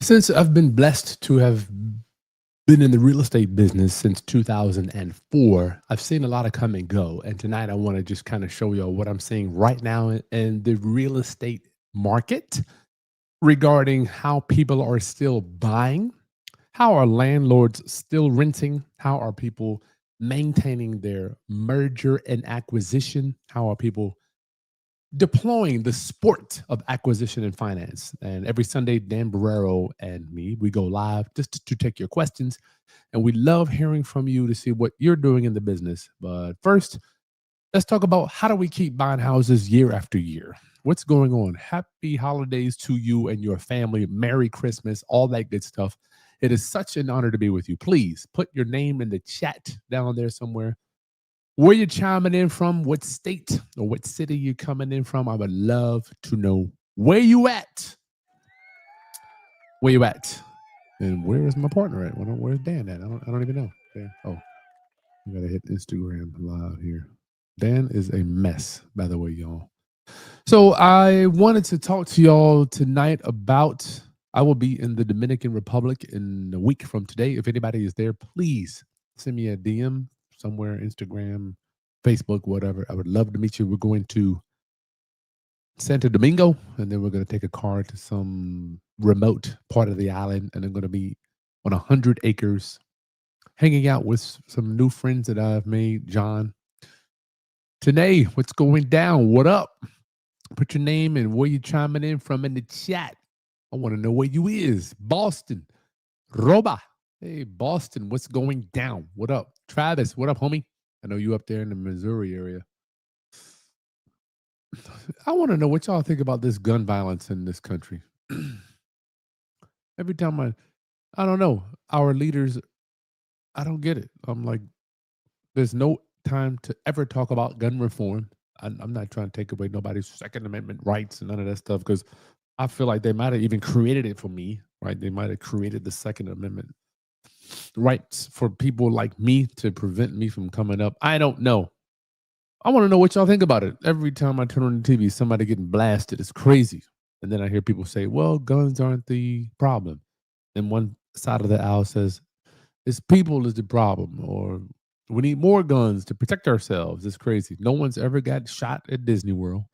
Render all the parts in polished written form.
Since I've been blessed to have been in the real estate business since 2004, I've seen a lot of come and go. And tonight I want to just kind of show y'all what I'm seeing right now in the real estate market regarding how people are still buying, how are landlords still renting, how are people maintaining their merger and acquisition, how are people deploying the sport of acquisition and finance. And every Sunday, Dan Borrero and me, we go live just to take your questions. And we love hearing from you to see what you're doing in the business. But first, let's talk about how do we keep buying houses year after year? What's going on? Happy holidays to you and your family. Merry Christmas, all that good stuff. It is such an honor to be with you. Please put your name in the chat down there somewhere. Where you chiming in from, what state or what city you coming in from. I would love to know where you at. Where you at? And where is my partner at? Where's Dan at? I don't even know. Dan. Oh, you gotta hit Instagram live here. Dan is a mess, by the way, y'all. So I wanted to talk to y'all tonight about I will be in the Dominican Republic in a week from today. If anybody is there, please send me a DM somewhere, Instagram, Facebook, whatever. I would love to meet you. We're going to Santo Domingo, and then we're going to take a car to some remote part of the island, and I'm going to be on 100 acres, hanging out with some new friends that I've made. John, Tanae, what's going down? What up? Put your name and where you chiming in from in the chat. I want to know where you is. Boston, Roba. Hey, Boston, what's going down? What up? Travis, what up, homie? I know you up there in the Missouri area. I want to know what y'all think about this gun violence in this country. Every time I don't know, our leaders, I don't get it. I'm like, there's no time to ever talk about gun reform. I'm not trying to take away nobody's Second Amendment rights and none of that stuff because I feel like they might have even created it for me, right? They might have created the Second Amendment rights for people like me to prevent me from coming up. I don't know. I want to know what y'all think about it. Every time I turn on the TV, somebody getting blasted. It's crazy. And then I hear people say, well, guns aren't the problem. And one side of the aisle says, it's people is the problem, or we need more guns to protect ourselves. It's crazy. No one's ever got shot at Disney World.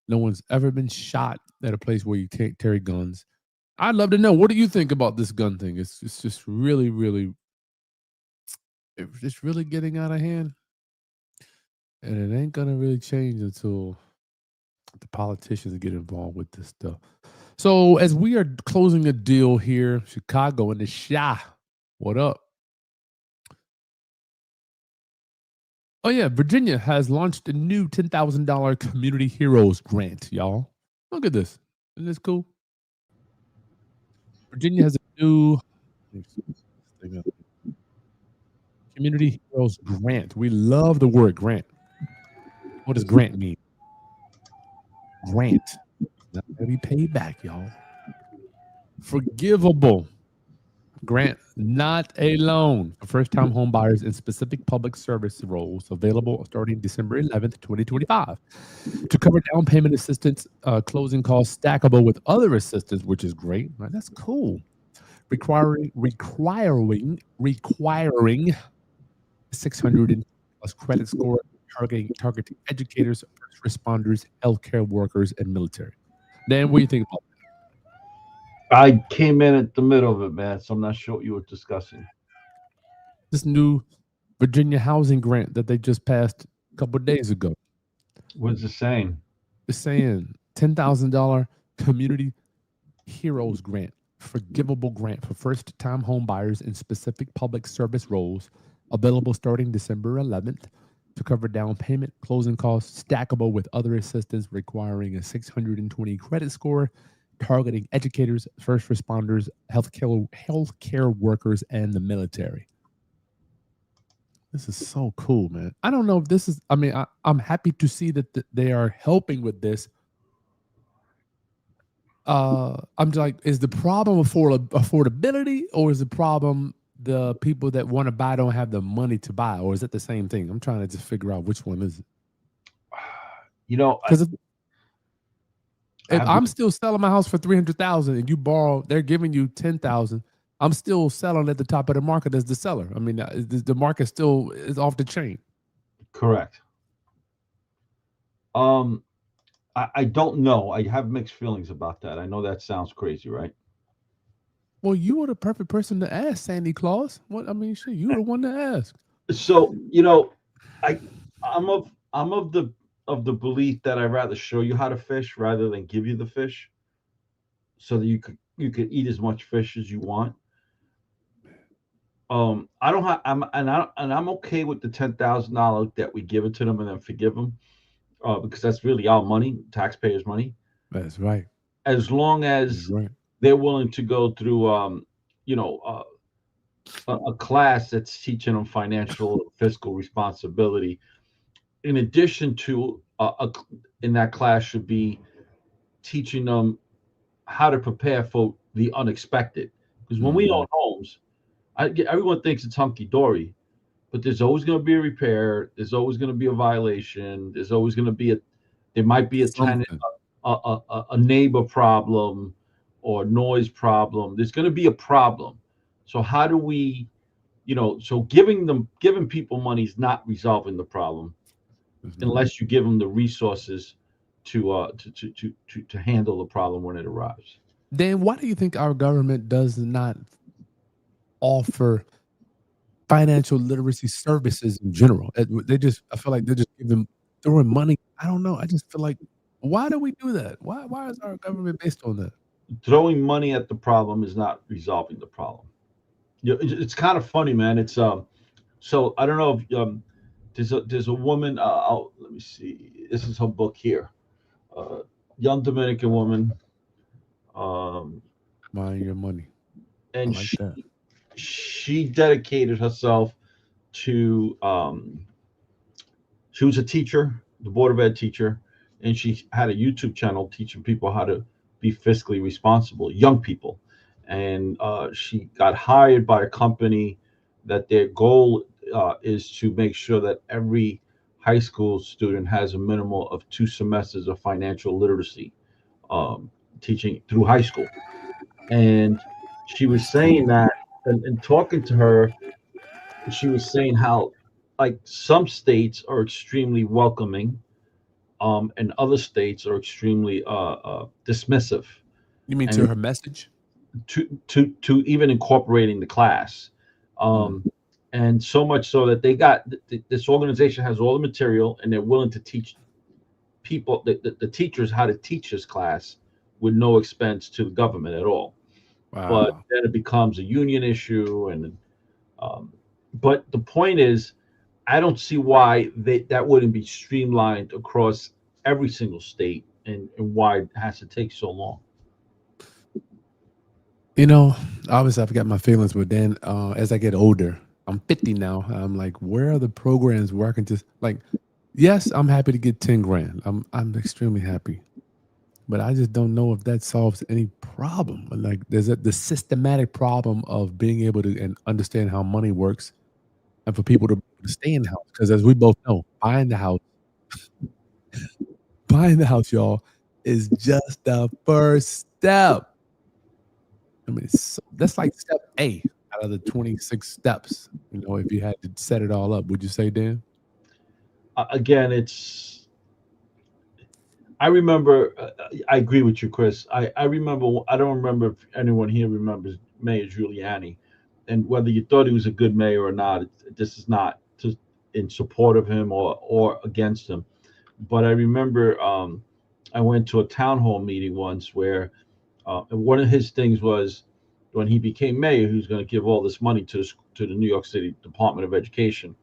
No one's ever been shot at a place where you can't carry guns. I'd love to know. What do you think about this gun thing? It's just really, really, it's really getting out of hand. And it ain't going to really change until the politicians get involved with this stuff. So as we are closing a deal here, Chicago and the Shy, what up? Oh yeah, Virginia has launched a new $10,000 Community Heroes Grant, y'all. Look at this. Isn't this cool? Virginia has a new Community Heroes Grant. We love the word grant. What does grant mean? Grant. Not going to be paid back, y'all. Forgivable. Grant, not a loan for first-time home buyers in specific public service roles available starting December 11th, 2025 to cover down payment assistance, closing costs stackable with other assistance, which is great. Right? That's cool. Requiring 600 plus credit score, targeting educators, first responders, healthcare workers, and military. Dan, what do you think about I came in at the middle of it, man, so I'm not sure what you were discussing. this new Virginia housing grant that they just passed a couple of days ago? What's it saying? It's saying $10,000 Community Heroes Grant, forgivable grant for first-time home buyers in specific public service roles, available starting December 11th to cover down payment, closing costs, stackable with other assistance requiring a 620 credit score, targeting educators, first responders, healthcare workers, and the military. This is so cool, man. I don't know if this is, I mean, I'm happy to see that they are helping with this. I'm like, is the problem affordability, or is the problem the people that want to buy don't have the money to buy, or is it the same thing? I'm trying to just figure out which one is it. You know, Because I If have I'm no, still selling my house for 300,000 and you borrow, they're giving you 10,000. I'm still selling at the top of the market as the seller. I mean, the market still is off the chain. correct. Um, I don't know. I have mixed feelings about that. I know that sounds crazy, right? Well, you were the perfect person to ask, Sandy Claus. What I mean, shit, you were the one to ask. So, I I'm of the belief that I'd rather show you how to fish rather than give you the fish, so that you could eat as much fish as you want. I don't have I'm okay with the $10,000 that we give it to them and then forgive them, because that's really our money, taxpayers' money. That's right. As long That's as right. they're willing to go through, you know, a class that's teaching them financial fiscal responsibility. In addition to, in that class should be teaching them how to prepare for the unexpected. Because when we Mhm. own homes, everyone thinks it's hunky dory, but there's always going to be a repair. There's always going to be a violation. There's always going to be there might be a tenant, Something. a neighbor problem or noise problem. There's going to be a problem. So how do we, so giving people money is not resolving the problem It's not. unless you give them the resources to handle the problem when it arrives. Then why do you think our government does not offer financial literacy services in general? They just, I feel like they're just giving throwing money. I don't know. I just feel like, why do we do that? Why is our government based on that? Throwing money at the problem is not resolving the problem. It's kind of funny, man. It's So I don't know if, there's a woman. Let me see. This is her book here. Uh, Young Dominican woman, um, Mind your money. I and like that. she dedicated herself to. She was a teacher, the board of ed teacher, and she had a YouTube channel teaching people how to be fiscally responsible, young people. And she got hired by a company that their goal, is to make sure that every high school student has a minimum of 2 semesters of financial literacy, um, teaching through high school. And she was That's cool. saying that, and talking to her, she was saying how, like, some states are extremely welcoming, and other states are extremely, dismissive, You mean to and her message? to even incorporating the class, Mm. um, and so much so that this organization has all the material and they're willing to teach people, the teachers, how to teach this class with no expense to the government at all. But Wow. then it becomes a union issue, and um, but the point is, I don't see why that wouldn't be streamlined across every single state, and why it has to take so long. You know, obviously I've got my feelings, but then as I get older, I'm 50 now. I'm like, where are the programs where I can just like, yes, I'm happy to get 10 grand. I'm extremely happy. But I just don't know if that solves any problem. Like there's the systematic problem of being able to and understand how money works and for people to stay in the house. Because as we both know, buying the house, y'all, is just the first step. I mean, that's like step A out of the 26 steps. You know, if you had to set it all up, would you say, Dan? Again, I remember. I agree with you, Chris. I remember. I don't remember if anyone here remembers Mayor Giuliani, and whether you thought he was a good mayor or not. This is not to in support of him or against him. But I remember, I went to a town hall meeting once where, and one of his things was, when he became mayor, he was going to give all this money to the New York City Department of Education,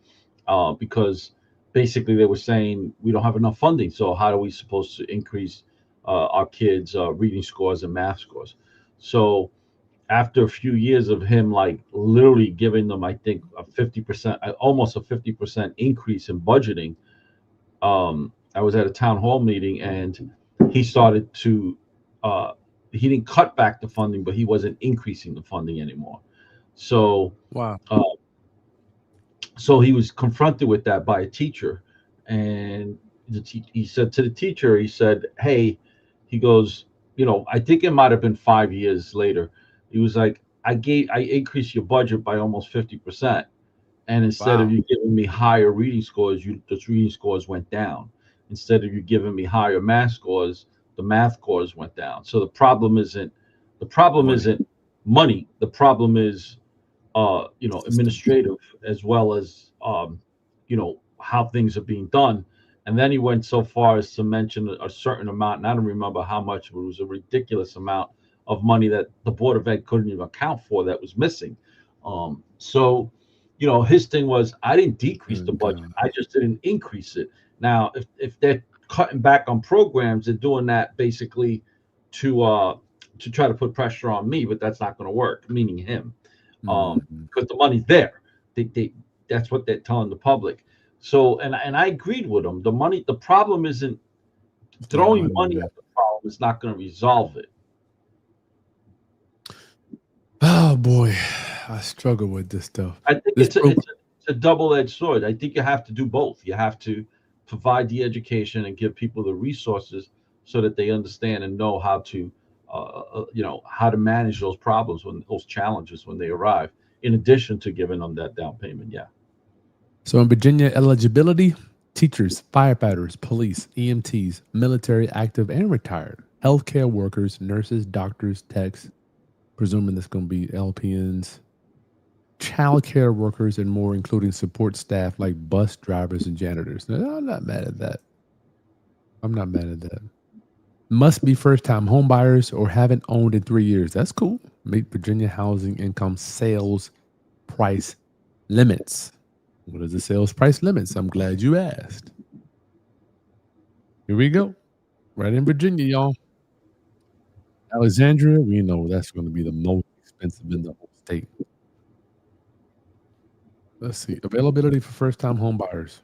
because basically they were saying we don't have enough funding. So how are we supposed to increase, our kids' reading scores and math scores? So after a few years of him, like, literally giving them, I think, a 50%, almost a 50% increase in budgeting, I was at a town hall meeting, and he started to, uh, he didn't cut back the funding, but he wasn't increasing the funding anymore. So, Wow. uh, so he was confronted with that by a teacher, and he said to the teacher, he said, "Hey, He goes, I think it might have been 5 years later. He was like, I increased your budget by almost 50%. And instead of Wow. you giving me higher reading scores, those reading scores went down. Instead of you giving me higher math scores, the math scores went down. So the problem Money. isn't money. The problem is System. administrative, as well as how things are being done. And then he went so far as to mention a certain amount, and I don't remember how much, but it was a ridiculous amount of money that the Board of Ed couldn't even account for, that was missing. So, his thing was, I didn't decrease the Good budget, God. I just didn't increase it. Now, if they're cutting back on programs, they're doing that basically to try to put pressure on me, but that's not going to work, meaning him, Mhm. because the money's there. They That's what they're telling the public. So, and I agreed with them. The problem isn't It's not throwing money, money man. at the problem. Is not going to resolve it. Oh boy, I struggle with this stuff. I think This program. it's a double-edged sword. I think you have to do both. You have to provide the education and give people the resources so that they understand and know how to, how to manage those problems, when those challenges, when they arrive. In addition to giving them that down payment, yeah. So in Virginia, eligibility: teachers, firefighters, police, EMTs, military, active and retired, healthcare workers, nurses, doctors, techs, presuming that's going to be LPNs, child care workers, and more, including support staff like bus drivers and janitors. Now, I'm not mad at that. I'm not mad at that. Must be first time homebuyers or haven't owned in 3 years. That's cool. Meet Virginia housing income sales price limits. What is the sales price limits? I'm glad you asked. Here we go. Right in Virginia, y'all. Alexandria, we know that's going to be the most expensive in the whole state. Let's see. Availability for first time home buyers.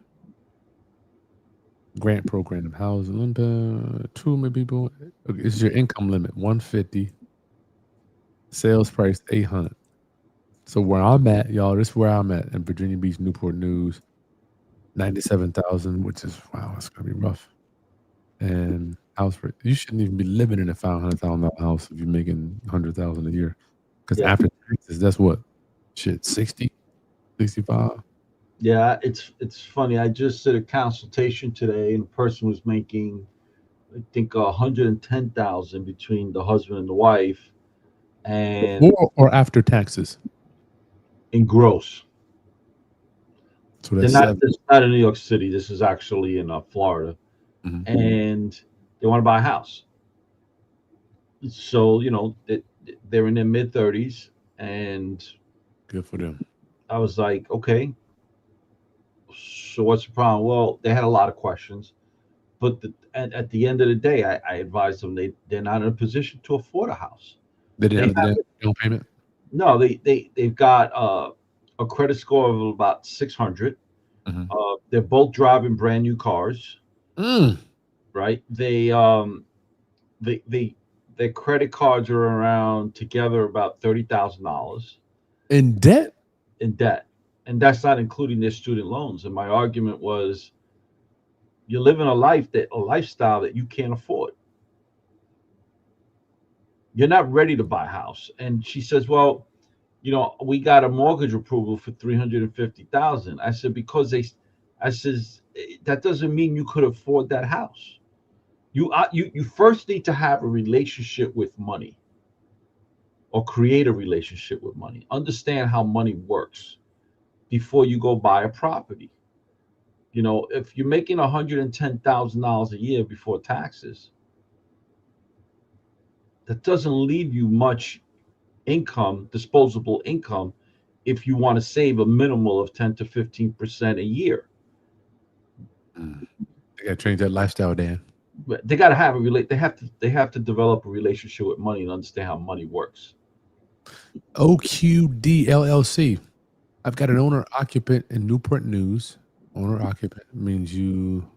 Grant program, housing, too many people. Okay, this is your income limit, 150. Sales price, 800. So where I'm at, y'all, this is where I'm at in Virginia Beach, Newport News, 97,000, which is, wow, it's going to be rough. And house rate, you shouldn't even be living in a $500,000 house if you're making 100,000 a year. Because Yeah. after taxes, that's what? Shit, 60, 65. Yeah, it's funny. I just did a consultation today, and the person was making, I think, 110,000 between the husband and the wife, and Before or after taxes? in gross. So They're that's not. seven. This is not in New York City. This is actually in Florida, Mhm. and they want to buy a house. So they're in their mid 30s, and Good for them. I was like, okay, so what's the problem? Well, they had a lot of questions, but at the end of the day, I advised them they're not in a position to afford a house. They didn't They have the have down payment? no, they've got a credit score of about 600. Mhm. They're both driving brand new cars, Mm, right? They their credit cards are around together about $30,000 in debt? in debt, and that's not including their student loans. And my argument was, you're living a lifestyle that you can't afford. You're not ready to buy a house. And she says, well, we got a mortgage approval for 350,000. I said, because I says, that doesn't mean you could afford that house. You first need to have a relationship with money, or create a relationship with money. Understand how money works before you go buy a property. If you're making $110,000 a year before taxes, that doesn't leave you much income, disposable income, if you want to save a minimal of 10 to 15% a year. Mm. They gotta change that lifestyle, Dan. But they got to have a relate. They have to develop a relationship with money and understand how money works. OQD LLC. I've got an owner occupant in Newport News. Owner occupant means you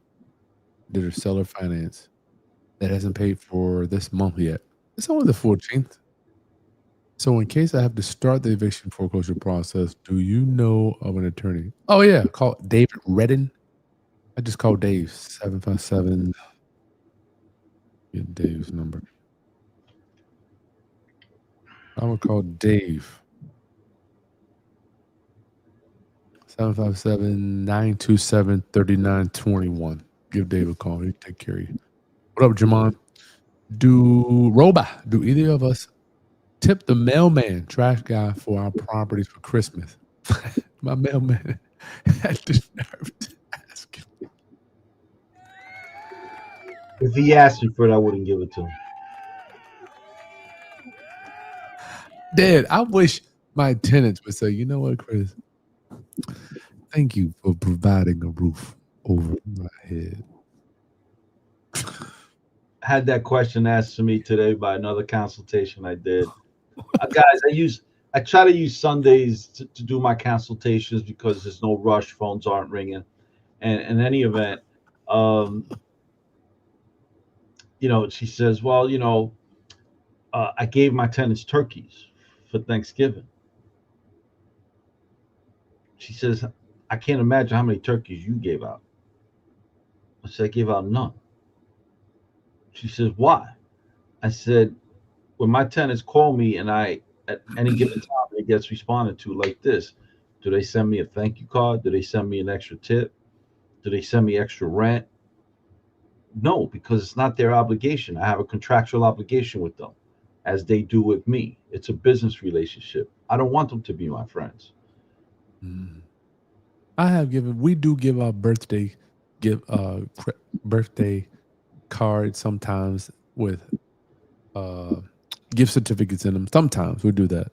did a seller finance that hasn't paid for this month yet. It's only the 14th. So in case I have to start the eviction foreclosure process, do you know of an attorney? Oh yeah, call David Redden. I just called Dave 757. Get Dave's number. I would call Dave. 757-927-3921. Give Dave a call. He'll take care of you. What up, Jamon? Do either of us tip the mailman, trash guy, for our properties for Christmas? My mailman had the nerve to ask him. If he asked me for it, I wouldn't give it to him. Dad, I wish my tenants would say, you know what, Chris? Thank you for providing a roof over my head. I had that question asked to me today by another consultation I did. Guys, I try to use Sundays to do my consultations because there's no rush, phones aren't ringing. And in any event, she says, well, I gave my tenants turkeys for Thanksgiving. She says, I can't imagine how many turkeys you gave out. I said, I gave out none. She says, why? I said, when my tenants call me and at any given time it gets responded to like this, do they send me a thank you card? Do they send me an extra tip? Do they send me extra rent? No, because it's not their obligation. I have a contractual obligation with them, as they do with me. It's a business relationship. I don't want them to be my friends. Mm. We do give our birthday cards sometimes with gift certificates in them. Sometimes we do that,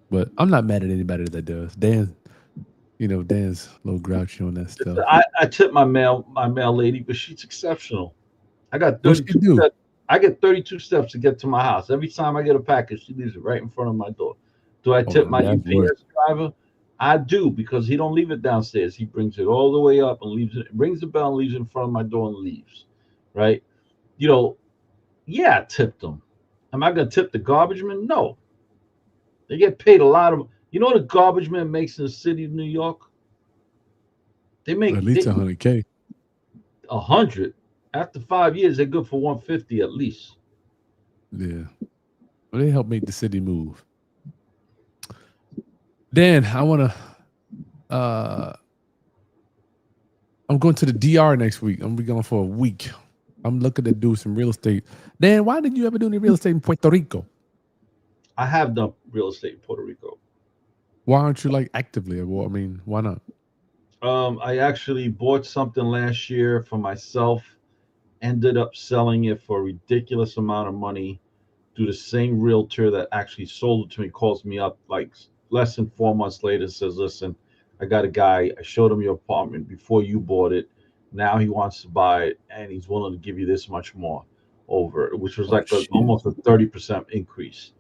but I'm not mad at anybody that does. Dan's a little grouchy on that stuff. I tip my mail lady, but she's exceptional. I got What's she 32 do? steps. I get 32 steps to get to my house. Every time I get a package, she leaves it right in front of my door. Do I tip my that's worth UPS driver? I do, because he don't leave it downstairs. He brings it all the way up and leaves it, rings the bell and leaves it in front of my door and leaves. Right? Yeah, I tipped them. Am I gonna tip the garbage man? No. They get paid a lot of. You know what a garbage man makes in the city of New York? They at make least $100K. 100. After 5 years, they're good for 150 at least. Yeah, well, they help make the city move. Dan, I want to. I'm going to the DR next week. I'm gonna be going for a week. I'm looking to do some real estate. Dan, why did you ever do any real estate in Puerto Rico? I have done real estate in Puerto Rico. Why aren't you actively? Well, I mean, why not? I actually bought something last year for myself, ended up selling it for a ridiculous amount of money. The same realtor that actually sold it to me calls me up like less than 4 months later, says, listen, I got a guy, I showed him your apartment before you bought it. Now he wants to buy it and he's willing to give you this much more over, which was almost a 30% increase.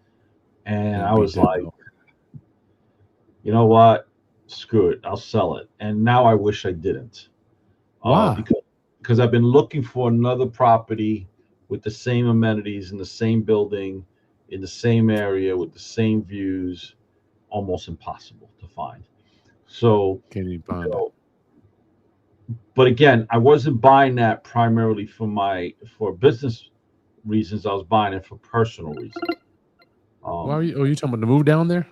And I was like, you know what? Screw it. I'll sell it. And now I wish I didn't. Why? Because I've been looking for another property with the same amenities in the same building, in the same area, with the same views. Almost impossible to find. So, can't even find it. But again, I wasn't buying that primarily for business reasons. I was buying it for personal reasons. Why are you talking about to move down there?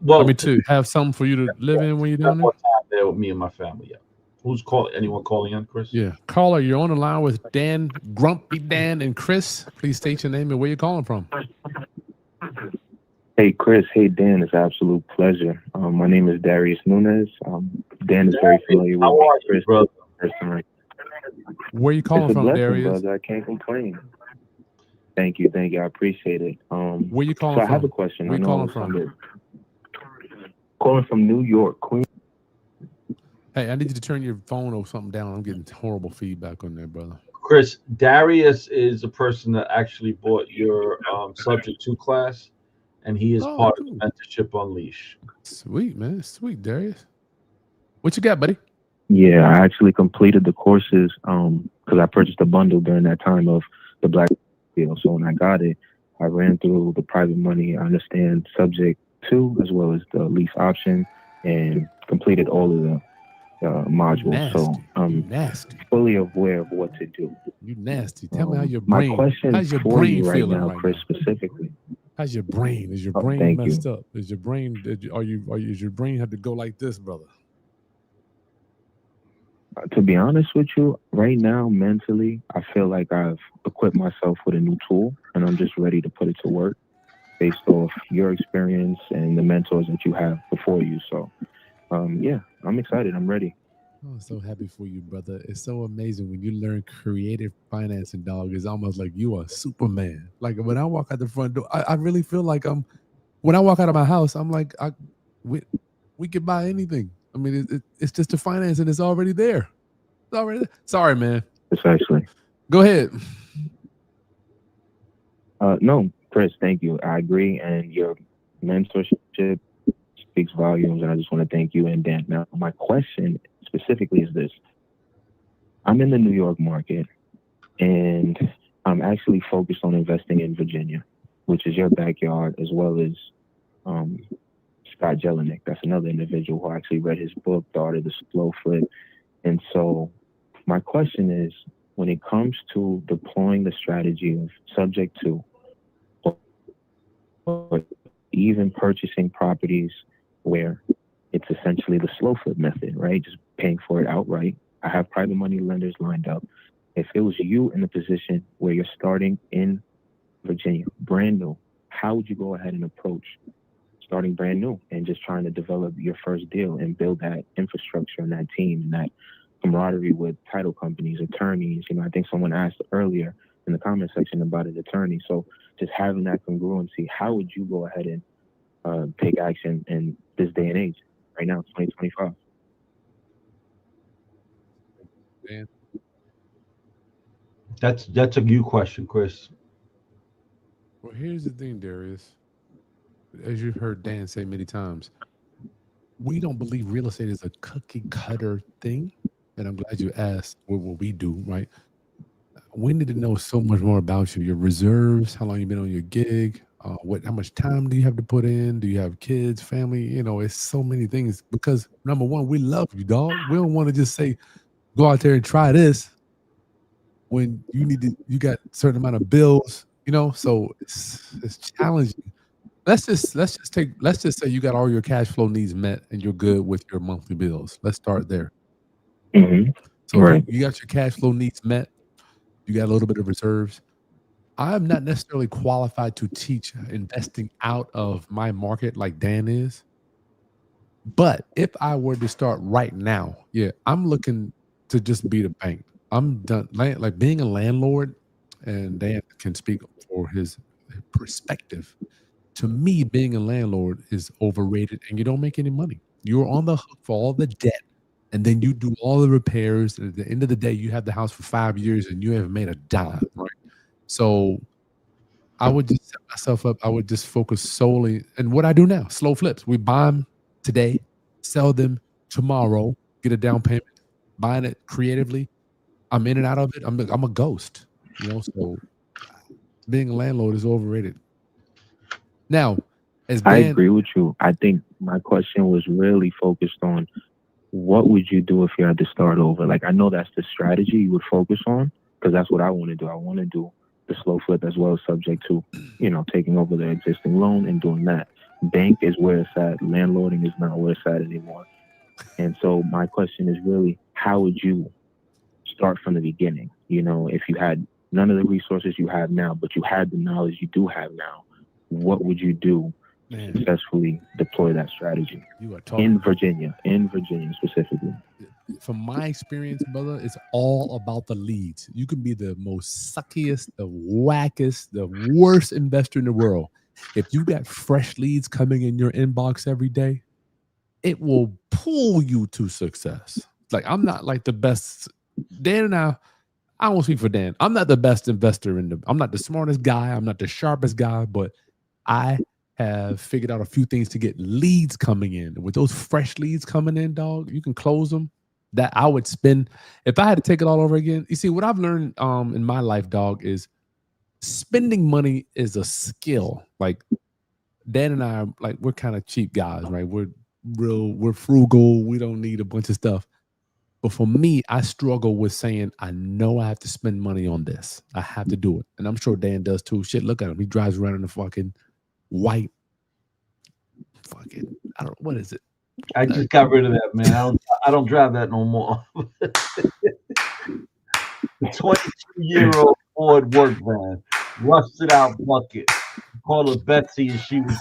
Well, to have something for you to live in when you're down there. More time there with me and my family. Yeah. Who's calling? Anyone calling in, Chris? Yeah, caller, you're on the line with Dan, Grumpy Dan, and Chris. Please state your name and where you're calling from. Hey, Chris. Hey, Dan. It's an absolute pleasure. My name is Darius Nunez. Dan is very familiar with me, Chris. Personally. Where are you calling from, blessing, Darius? Brother. I can't complain. Thank you. I appreciate it. Where you calling from? I have a question. Where you calling from? Calling from New York, Queens. Hey, I need you to turn your phone or something down. I'm getting horrible feedback on there, brother. Chris, Darius is the person that actually bought your Subject 2 class, and he is part of the Mentorship Unleashed. Sweet, man. Sweet, Darius. What you got, buddy? Yeah, I actually completed the courses because I purchased a bundle during that time of the Black deal. So when I got it, I ran through the private money. I understand Subject 2 as well as the lease option, and completed all of them. module. So Nasty. You I'm nasty. fully aware of what to do. You nasty. Tell me My question how's your for brain you right feeling now, right Chris, now? specifically. How's your brain? Is your Oh, brain thank messed you. up? Is your brain, is your brain had to go like this, brother? To be honest with you, right now, mentally, I feel like I've equipped myself with a new tool and I'm just ready to put it to work based off your experience and the mentors that you have before you. So, yeah, I'm excited. I'm ready. Oh, I'm so happy for you, brother. It's so amazing when you learn creative financing, dog. It's almost like you are Superman. Like when I walk out the front door, I really feel like when I walk out of my house, I'm like, we, we could buy anything. I mean, it's just the financing is already there. It's already there. Sorry, man. Precisely. Go ahead. No, Chris, thank you. I agree. And your mentorship speaks volumes. And I just want to thank you and Dan. Now, my question specifically is this. I'm in the New York market and I'm actually focused on investing in Virginia, which is your backyard, as well as um, Scott Jelinek. That's another individual who actually read his book, The Art of the Slow Flip. And so my question is, when it comes to deploying the strategy of subject to, or even purchasing properties where it's essentially the slow flip method, right? Just paying for it outright. I have private money lenders lined up. If it was you in the position where you're starting in Virginia, brand new, how would you go ahead and approach starting brand new and just trying to develop your first deal and build that infrastructure and that team and that camaraderie with title companies, attorneys? You know, I think someone asked earlier in the comment section about an attorney. So just having that congruency, how would you go ahead and take action in this day and age, right now, 2025? Man. That's a you question, Chris. Well, here's the thing, Darius. As you've heard Dan say many times, we don't believe real estate is a cookie cutter thing. And I'm glad you asked what we do, right? We need to know so much more about you, your reserves, how long you've been on your gig, how much time do you have to put in? Do you have kids, family? You know, it's so many things because number one, we love you, dog. We don't want to just say, go out there and try this when you got a certain amount of bills, you know, so it's challenging. Let's just say you got all your cash flow needs met and you're good with your monthly bills. Let's start there. Mm-hmm. So if Right. you got your cash flow needs met, you got a little bit of reserves. I'm not necessarily qualified to teach investing out of my market like Dan is. But if I were to start right now, yeah, I'm looking to just be the bank. I'm done. Like being a landlord, and Dan can speak for his perspective. To me, being a landlord is overrated and you don't make any money. You're on the hook for all the debt and then you do all the repairs. And at the end of the day, you have the house for 5 years and you haven't made a dime, right? So I would just set myself up. I would just focus solely and what I do now, slow flips. We buy them today, sell them tomorrow, get a down payment, buying it creatively. I'm in and out of it. I'm a ghost, you know. So being a landlord is overrated. Now, as I Dan, agree with you. I think my question was really focused on what would you do if you had to start over? Like, I know that's the strategy you would focus on because that's what I want to do. I want to do the slow flip as well, subject to, you know, taking over the existing loan and doing that. Bank is where it's at. Landlording is not where it's at anymore. And so my question is really, how would you start from the beginning? You know, if you had none of the resources you have now, but you had the knowledge you do have now, what would you do to man, successfully deploy that strategy you are talking in Virginia specifically? from my experience, brother, it's all about the leads. You can be the most suckiest, the wackest, the worst investor in the world. If you got fresh leads coming in your inbox every day, it will pull you to success. Like I'm not like the best. Dan and I won't speak for Dan. I'm not the best investor I'm not the smartest guy. I'm not the sharpest guy, but I have figured out a few things to get leads coming in. And with those fresh leads coming in, dog, you can close them. That I would spend if I had to take it all over again. You see, what I've learned in my life, dog, is spending money is a skill. Like Dan and we're kind of cheap guys, right? We're frugal. We don't need a bunch of stuff. But for me, I struggle with saying, I know I have to spend money on this. I have to do it. And I'm sure Dan does too. Shit, look at him. He drives around in a fucking white fucking, I don't, what is it? I just got rid of that, man. I don't drive that no more. The 22-year-old Ford work van, rusted out bucket. Call her Betsy, and she was.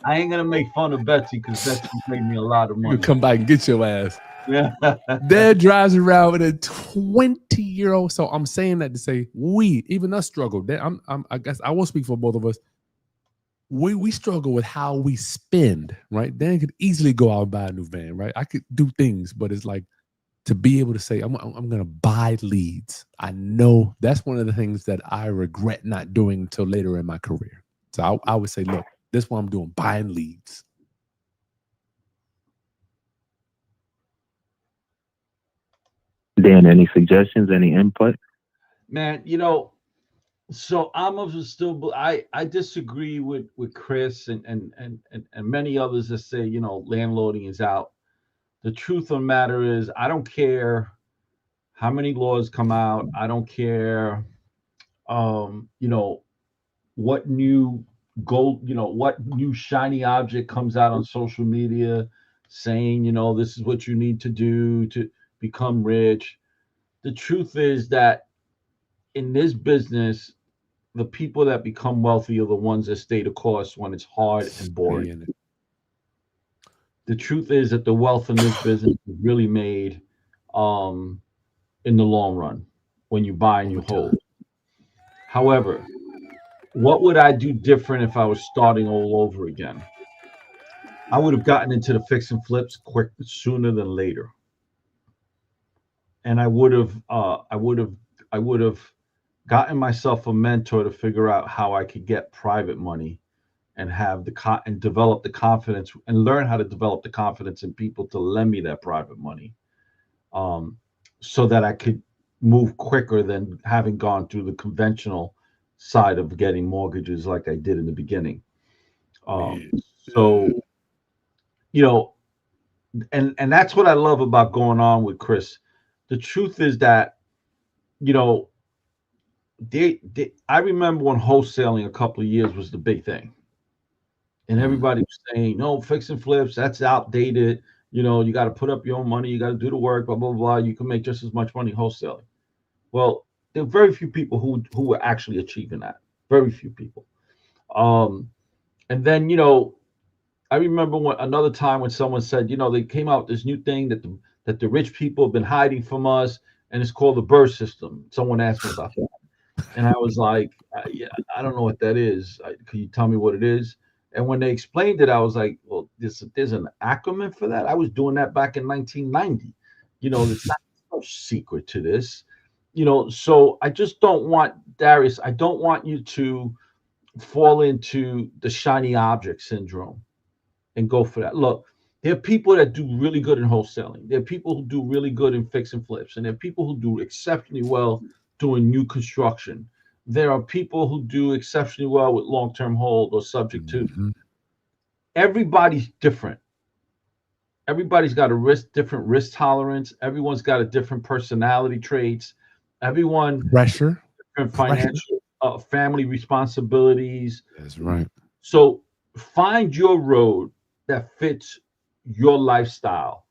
I ain't gonna make fun of Betsy because Betsy made me a lot of You money. can come back and get your ass. Yeah. Dad drives around with a 20-year-old. So I'm saying that to say even us struggle. I guess I won't speak for both of us. We struggle with how we spend, right? Dan could easily go out and buy a new van, right? I could do things, but it's like to be able to say, I'm going to buy leads. I know that's one of the things that I regret not doing until later in my career. So I would say, look, this is what I'm doing, buying leads. Dan, any suggestions, any input? Man, so I'm of still. I disagree with Chris and many others that say landlording is out. The truth of the matter is, I don't care how many laws come out. I don't care, what new what new shiny object comes out on social media saying, this is what you need to do to become rich. The truth is that in this business, the people that become wealthy are the ones that stay the course when it's hard and boring. The truth is that the wealth in this business is really made in the long run when you buy and you hold. However, what would I do different if I was starting all over again? I would have gotten into the fix and flips quick sooner than later. And I would have gotten myself a mentor to figure out how I could get private money and and develop the confidence and learn how to develop the confidence in people to lend me that private money, so that I could move quicker than having gone through the conventional side of getting mortgages like I did in the beginning. So, and that's what I love about going on with Chris. The truth is that, I remember when wholesaling a couple of years was the big thing. And everybody was saying, no, fix and flips, that's outdated. You got to put up your own money. You got to do the work, blah, blah, blah. You can make just as much money wholesaling. Well, there are very few people who were actually achieving that. Very few people. And then, I remember another time when someone said, they came out with this new thing that the rich people have been hiding from us, and it's called the Burr system. Someone asked me about that. And I was like, yeah, I don't know what that is. Can you tell me what it is? And when they explained it, I was like, well, there's an acronym for that. I was doing that back in 1990. It's not no secret to this. So I just don't want, Darius, I don't want you to fall into the shiny object syndrome and go for that. Look, there are people that do really good in wholesaling. There are people who do really good in fix and flips. And there are people who do exceptionally well doing new construction. There are people who do exceptionally well with long-term hold or subject to. Everybody's different. Everybody's got different risk tolerance. Everyone's got a different personality traits. Everyone pressure, different financial family responsibilities. That's right. So find your road that fits your lifestyle,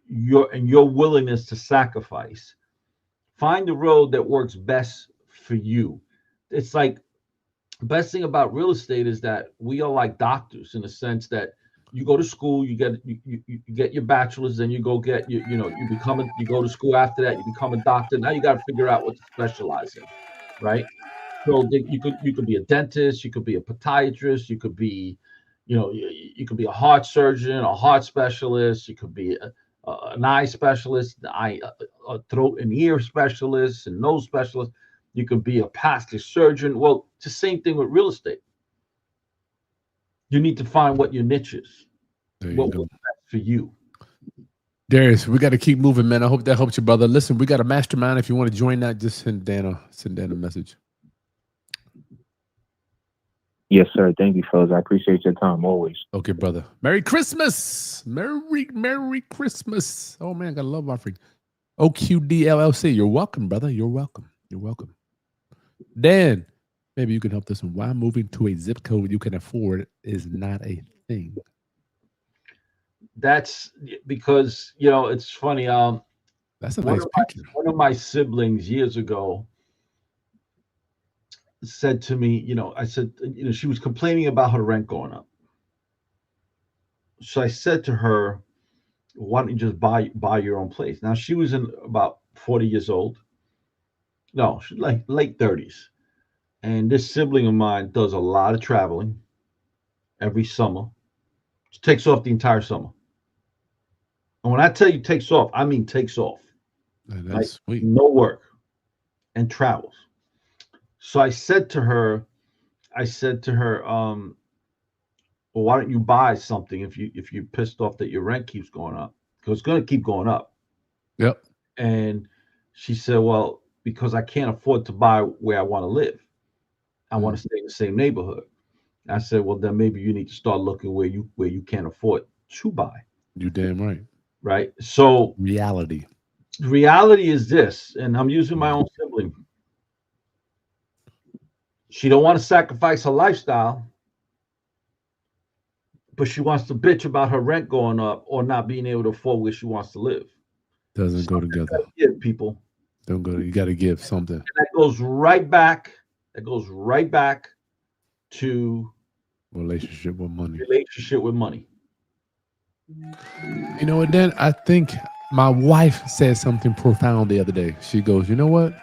your willingness to sacrifice. Find the road that works best for you. It's like the best thing about real estate is that we are like doctors in the sense that you go to school, you get your bachelor's, then you go get you go to school after that, you become a doctor. Now you got to figure out what to specialize in, right? So you could be a dentist, you could be a podiatrist, you could be, you could be a heart surgeon, a heart specialist, you could be an eye specialist, a throat and ear specialist, and nose specialist. You could be a plastic surgeon. Well, it's the same thing with real estate. You need to find what your niche is. What works best for you. Darius, we got to keep moving, man. I hope that helps you, brother. Listen, we got a mastermind. If you want to join that, just send Dan a message. Yes, sir. Thank you, fellas. I appreciate your time always. Okay, brother. Merry Christmas. Merry Christmas. Oh, man, I got to love my freak. OQD LLC. You're welcome, brother. You're welcome. You're welcome. Dan, maybe you can help this one. Why moving to a zip code you can afford is not a thing? That's because it's funny. That's a One nice of my picture. one of my siblings years ago said to me, I said, she was complaining about her rent going up. So I said to her, why don't you just buy your own place? Now she was in about 40 years old. No, she's like late 30s. And this sibling of mine does a lot of traveling every summer. She takes off the entire summer. And when I tell you takes off, I mean takes off. Like That's sweet. no work and travels. So I said to her, well, why don't you buy something if you're pissed off that your rent keeps going up? Because it's going to keep going up. Yep. And she said, well, because I can't afford to buy where I want to live. I want to stay in the same neighborhood. I said, well, then maybe you need to start looking where you can't afford to buy. You damn right. Right. So Reality. reality is this, and I'm using my own sibling. She don't want to sacrifice her lifestyle, but she wants to bitch about her rent going up or not being able to afford where she wants to live. Doesn't go together. Give people. Don't go. You got to give something. And that goes right back. That goes right back to Relationship with money. relationship with money. You know what, Dan? I think my wife said something profound the other day. She goes, you know what?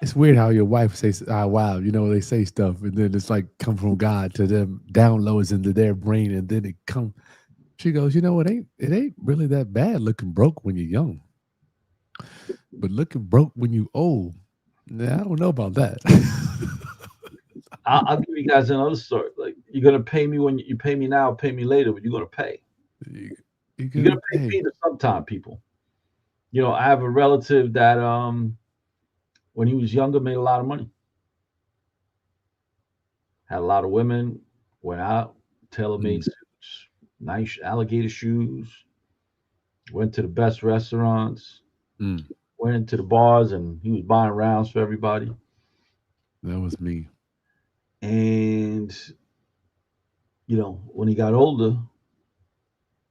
It's weird how your wife says, wow, they say stuff and then it's like come from God to them, downloads into their brain, and then it come. She goes, it ain't really that bad looking broke when you're young. But looking broke when you old, I don't know about that. I'll give you guys another story. Like you're gonna pay me when you pay me now, pay me later, but you're gonna pay. You're You're gonna pay me sometime, people. I have a relative that when he was younger made a lot of money. Had a lot of women, went out, tailor-made suits, nice alligator shoes, went to the best restaurants, went into the bars, and he was buying rounds for everybody. That was me. And when he got older,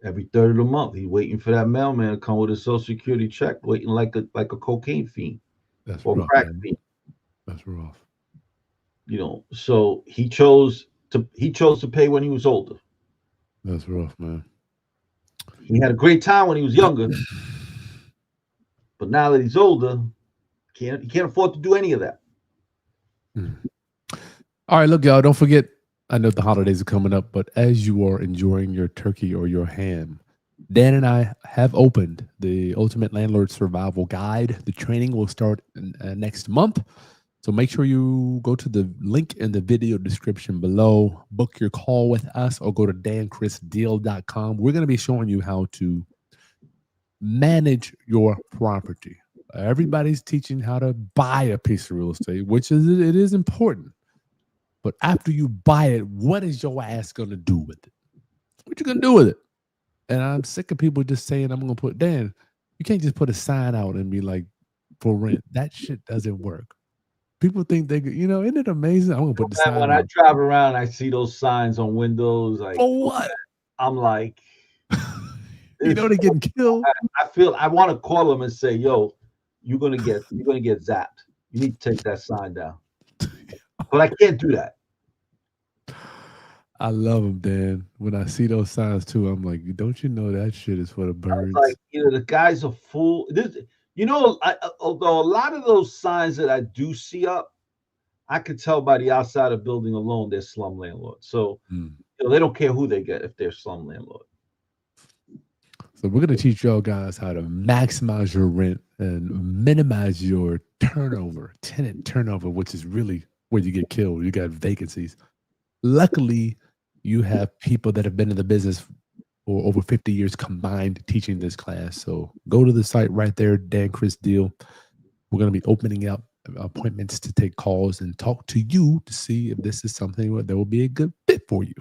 every third of the month, he's waiting for that mailman to come with his social security check, waiting like a cocaine fiend That's or rough, crack man. fiend. That's rough. So he chose to pay when he was older. That's rough, man. He had a great time when he was younger, but now that he's older, he can't afford to do any of that. All right, look, y'all, don't forget, I know the holidays are coming up, but as you are enjoying your turkey or your ham, Dan and I have opened the Ultimate Landlord Survival Guide. The training will start next month. So make sure you go to the link in the video description below, book your call with us, or go to dankrisdeal.com. We're going to be showing you how to manage your property. Everybody's teaching how to buy a piece of real estate, which it is important. But after you buy it, what is your ass going to do with it? What you going to do with it? And I'm sick of people just saying, I'm going to put, Dan, you can't just put a sign out and be like, for rent. That shit doesn't work. People think isn't it amazing? I'm going to put the sign When out. I drive around, I see those signs on windows. Like, for what? I'm like, they're getting killed. I want to call them and say, yo, you're gonna get zapped. You need to take that sign down. But I can't do that. I love them, Dan. When I see those signs too, I'm like, don't you know that shit is for the birds? Like, the guy's a fool. Although a lot of those signs that I do see up, I could tell by the outside of building alone they're slum landlords. So they don't care who they get if they're slum landlord. So we're going to teach y'all guys how to maximize your rent and minimize your tenant turnover, which is really where you get killed. You got vacancies. Luckily, you have people that have been in the business for over 50 years combined teaching this class. So go to the site right there, Dan Kris Deal. We're going to be opening up appointments to take calls and talk to you to see if this is something that will be a good fit for you.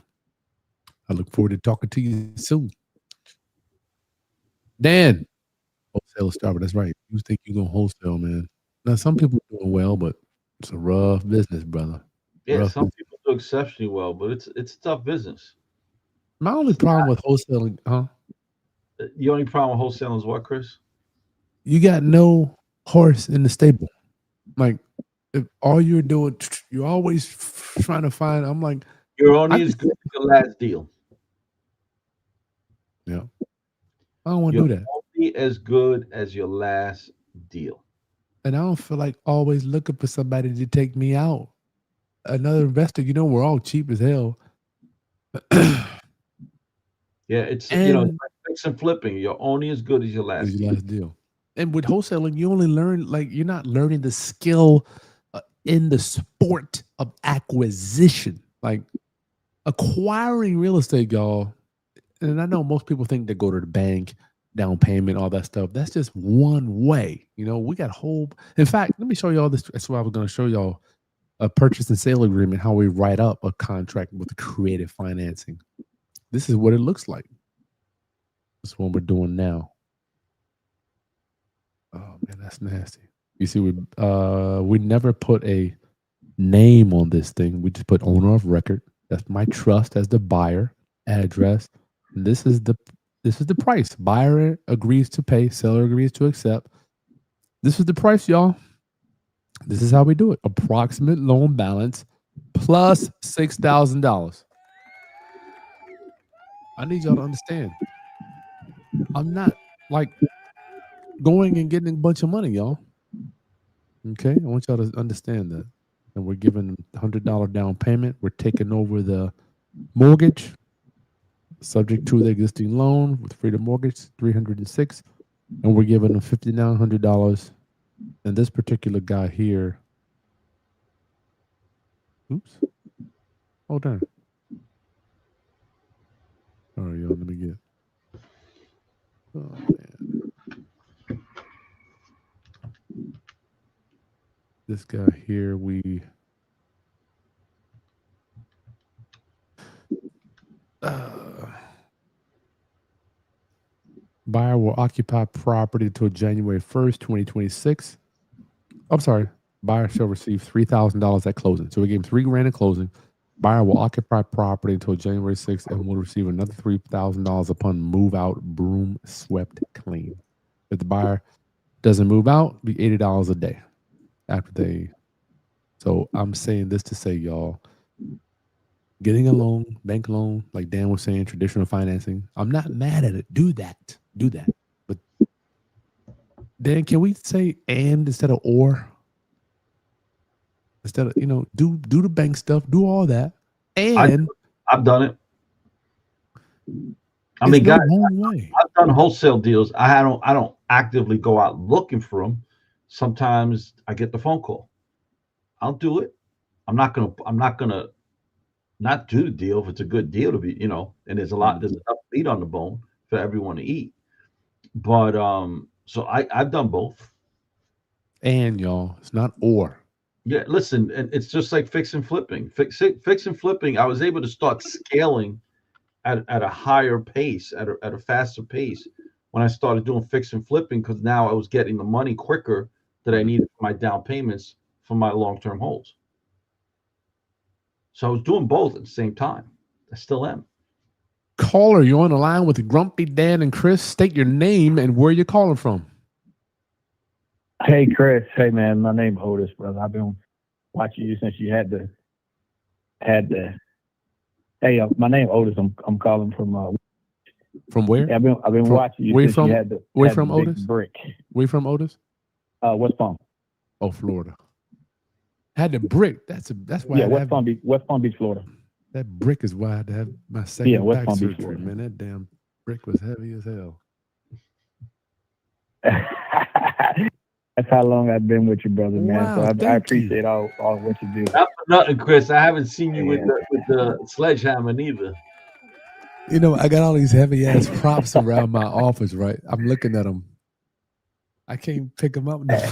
I look forward to talking to you soon. Dan, wholesale star, but that's right. You think you're gonna wholesale, man. Now some people doing well, but it's a rough business, brother. Yeah, Rough some business. people do exceptionally well, but it's tough business. My only It's problem with wholesaling, the only problem with wholesaling is what, Chris? you got no horse in the stable. Like if all you're doing, you're always trying to find. I'm like, You're I only as just good as your last deal. yeah, I don't want to You're do that, only as good as your last deal. and I don't feel like always looking for somebody to take me out. Another investor, we're all cheap as hell, Yeah, it's and like fix and flipping. You're only as good as your is last your deal. last deal. And with wholesaling, you only learn like you're not learning the skill in the sport of acquisition, like acquiring real estate, y'all. And I know most people think they go to the bank, down payment, all that stuff. That's just one way. We got whole. In fact, let me show y'all this. That's what I was going to show y'all a purchase and sale agreement, how we write up a contract with creative financing. This is what it looks like. This is what we're doing now. Oh man, that's nasty. You see, we never put a name on this thing. We just put owner of record. That's my trust as the buyer, address. And this is the price. Buyer agrees to pay, seller agrees to accept. This is the price, y'all. This is how we do it. Approximate loan balance plus $6,000. I need y'all to understand. I'm not like going and getting a bunch of money, y'all. Okay, I want y'all to understand that. And we're giving $100 down payment. We're taking over the mortgage, subject to the existing loan with freedom mortgage, 306, and we're giving them $5,900. And this particular guy here, oops, hold on. All right, y'all, let me get. Oh man, this guy here, buyer will occupy property until January 1st, 2026. I'm sorry. Buyer shall receive $3,000 at closing. So we gave him $3,000 at closing. Buyer will occupy property until January 6th and will receive another $3,000 upon move out, broom swept clean. If the buyer doesn't move out, it'll be $80 a day after they. So I'm saying this to say, y'all, getting a loan, bank loan, like Dan was saying, traditional financing. I'm not mad at it. Do that. But Dan, can we say and instead of or? Instead of, do the bank stuff, do all that. And I've done it. I it's mean, no guys, wrong way. I've done wholesale deals. I don't actively go out looking for them. Sometimes I get the phone call. I'll do it. I'm not gonna not do the deal if it's a good deal to be, and there's enough meat on the bone for everyone to eat. But so I've done both. And y'all, it's not or. Yeah, listen, and it's just like fix and flipping. Fix and flipping. I was able to start scaling at a higher pace, at a faster pace when I started doing fix and flipping because now I was getting the money quicker that I needed for my down payments for my long term holds. So I was doing both at the same time. I still am. Caller, you're on the line with Grumpy Dan and Chris. State your name and where you're calling from. Hey, Chris. Hey, man. My name's Otis, brother. I've been watching you since you had the. Hey, my name Otis. I'm calling from. From where? I've been watching you since you had the. Where had from, the big Otis? brick. Where from, Otis? West Palm. Oh, Florida. Had the brick. That's why. Yeah, West Palm Beach, Florida. That brick is why I had to have my second West back Palm Beach, surgery. Florida. Man, that damn brick was heavy as hell. That's how long I've been with you, brother, man. Wow, So I appreciate all what you do. Not for nothing, Chris. I haven't seen you with the sledgehammer neither. I got all these heavy ass props around my office, right? I'm looking at them. I can't pick them up now.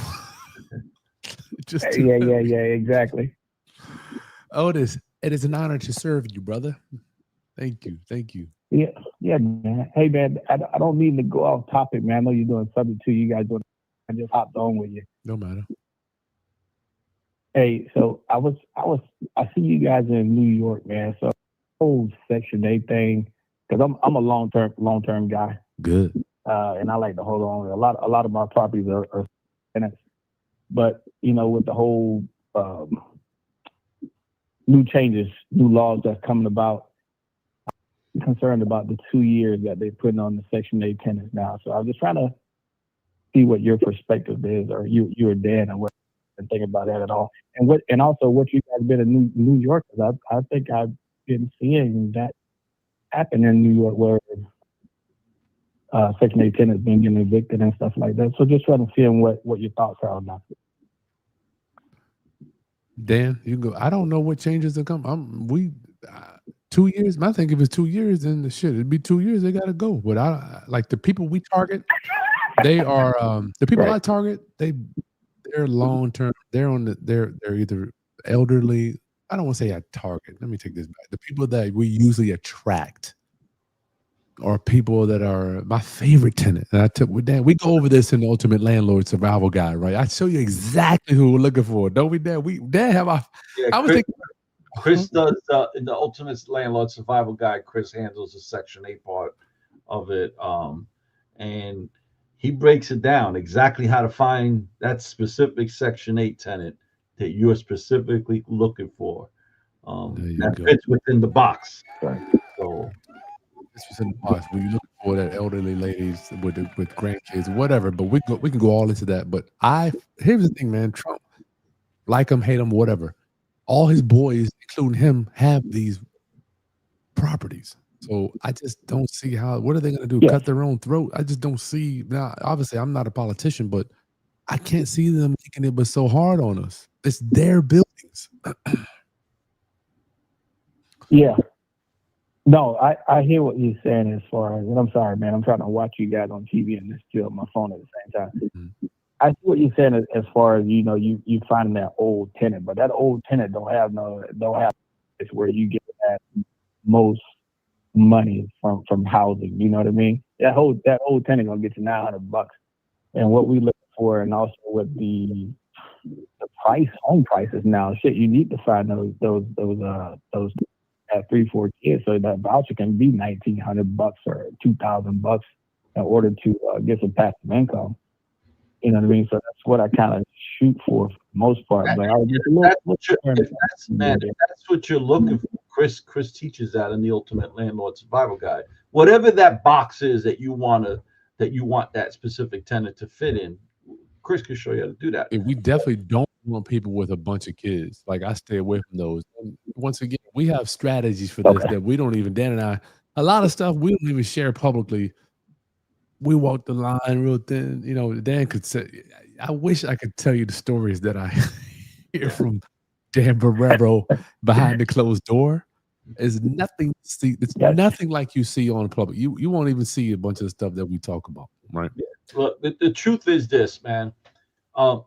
Just yeah, exactly. Otis, it is an honor to serve you, brother. Thank you. Yeah, man. Hey, man, I don't mean to go off topic, man. I know you're doing something too. You guys doing. I just hopped on with you. No matter. Hey, so I see you guys in New York, man. So whole Section 8 thing, because I'm a long term guy, Good. and I like to hold on. A lot of my properties are tenants, but with the whole new changes, new laws that's coming about, I'm concerned about the 2 years that they're putting on the Section 8 tenants now. So I was just trying to see what your perspective is, or you or Dan, and what you think about that at all, and also what you guys been in New York. Because I think I've been seeing that happen in New York, where Section 8 tenants being getting evicted and stuff like that. So just trying to see what your thoughts are on that. Dan, you can go. I don't know what changes are coming. 2 years. I think if it's 2 years, then it'd be 2 years. They gotta go. But I like the people we target. They are the people Right. I target. They're long term. They're either elderly. I don't want to say I target. Let me take this back. The people that we usually attract are people that are my favorite tenant. And I took with Dan. We go over this in the Ultimate Landlord Survival Guide, right? I show you exactly who we're looking for. Don't we, Dan? Dan have our. Yeah, I was thinking. Chris does in the Ultimate Landlord Survival Guide. Chris handles the Section 8 part of it, and he breaks it down exactly how to find that specific Section 8 tenant that you're specifically looking for. That go. fits within the box. Right. So This was in the box. When you're looking for that elderly ladies with grandkids, whatever. But we can go all into that. But here's the thing, man. Trump, like him, hate him, whatever. All his boys, including him, have these properties. So I just don't see what are they going to do? Yes. Cut their own throat? I just don't see. Now, obviously, I'm not a politician, but I can't see them making it but so hard on us. It's their buildings. Yeah. No, I hear what you're saying as far as, and I'm sorry, man. I'm trying to watch you guys on TV and just chill on my phone at the same time. Mm-hmm. I see what you're saying as far as you finding that old tenant, but that old tenant don't have it's where you get that most money from housing. You know what I mean? That old tenant gonna get you $900, and what we look for, and also with the home prices now, shit, you need to find those at 3-4 kids, so that voucher can be $1,900 or $2,000 in order to get some passive income. You know what I mean? So that's what I kind of shoot for the most part. But I was just if that's what you're looking for, Chris teaches that in the Ultimate Landlord Survival Guide. Whatever that box is that you want that specific tenant to fit in, Chris can show you how to do that. We definitely don't want people with a bunch of kids. Like, I stay away from those. And once again, we have strategies for this that we don't even. Dan and I, a lot of stuff we don't even share publicly. We walk the line real thin. Dan could say, I wish I could tell you the stories that I hear from Dan Borrero behind the closed door. It's nothing. It's nothing like you see on public. You won't even see a bunch of stuff that we talk about, right? Yeah. Look, the truth is this, man.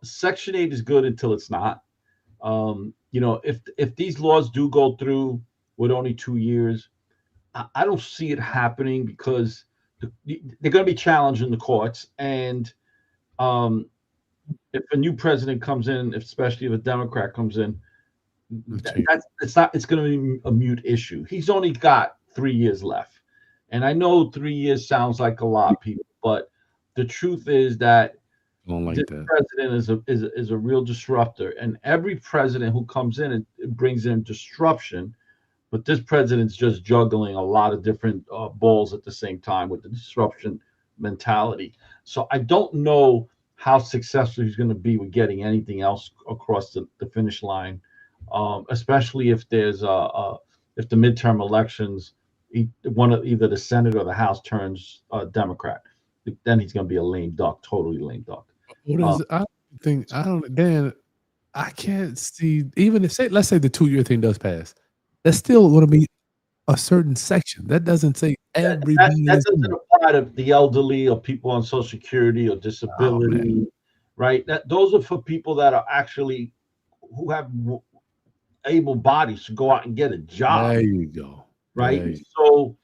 Section 8 is good until it's not. If these laws do go through with only 2 years, I don't see it happening because they're going to be challenged in the courts. And if a new president comes in, especially if a Democrat comes in, it's going to be a mute issue. He's only got 3 years left. And I know 3 years sounds like a lot, people, but the truth is that this president is a real disruptor. And every president who comes in, it brings in disruption. But this president's just juggling a lot of different balls at the same time with the disruption mentality. So I don't know how successful he's going to be with getting anything else across the finish line, especially if there's if the midterm elections, either the Senate or the House turns Democrat. Then he's going to be a lame duck, totally lame duck. Dan, I can't see, even if let's say the 2-year thing does pass. That's still going to be a certain section. That doesn't say everybody. That doesn't apply to the elderly or people on Social Security or disability, right? Those are for people that are actually who have able bodies to go out and get a job. There you go. Right. So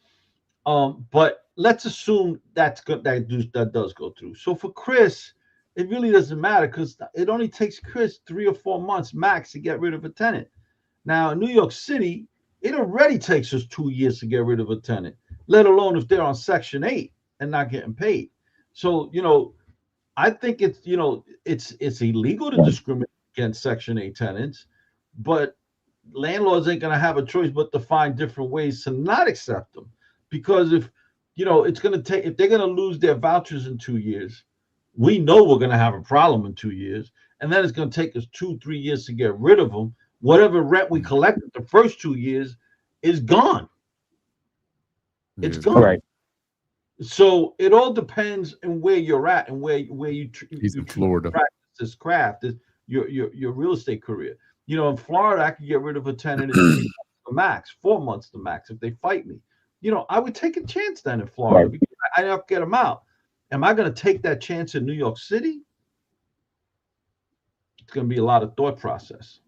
But let's assume that's good. That does go through. So for Chris, it really doesn't matter because it only takes Chris 3 or 4 months max to get rid of a tenant. Now in New York City, it already takes us 2 years to get rid of a tenant, let alone if they're on Section 8 and not getting paid. So I think it's illegal to Right. discriminate against Section 8 tenants, but landlords ain't gonna have a choice but to find different ways to not accept them. Because it's gonna take if they're gonna lose their vouchers in 2 years, we know we're gonna have a problem in 2 years, and then it's gonna take us 2, 3 years to get rid of them. Whatever rent we collected the first 2 years is gone. It's Yes, gone. Right. So it all depends on where you're at and where he's you in choose to Florida. practice this craft, your real estate career. In Florida, I could get rid of a tenant in 3 months the max, 4 months the max if they fight me. I would take a chance then in Florida Right. because I have to get them out. Am I going to take that chance in New York City? It's going to be a lot of thought process.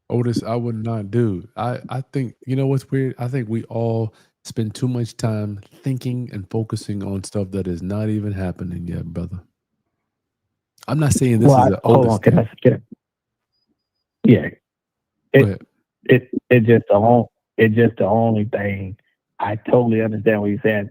Otis, I would not do. I think what's weird. I think we all spend too much time thinking and focusing on stuff that is not even happening yet, brother. I'm not saying this Well, is an hold Otis on. Can thing. I get it? Yeah. Go It ahead. it just the only thing. I totally understand what you're saying.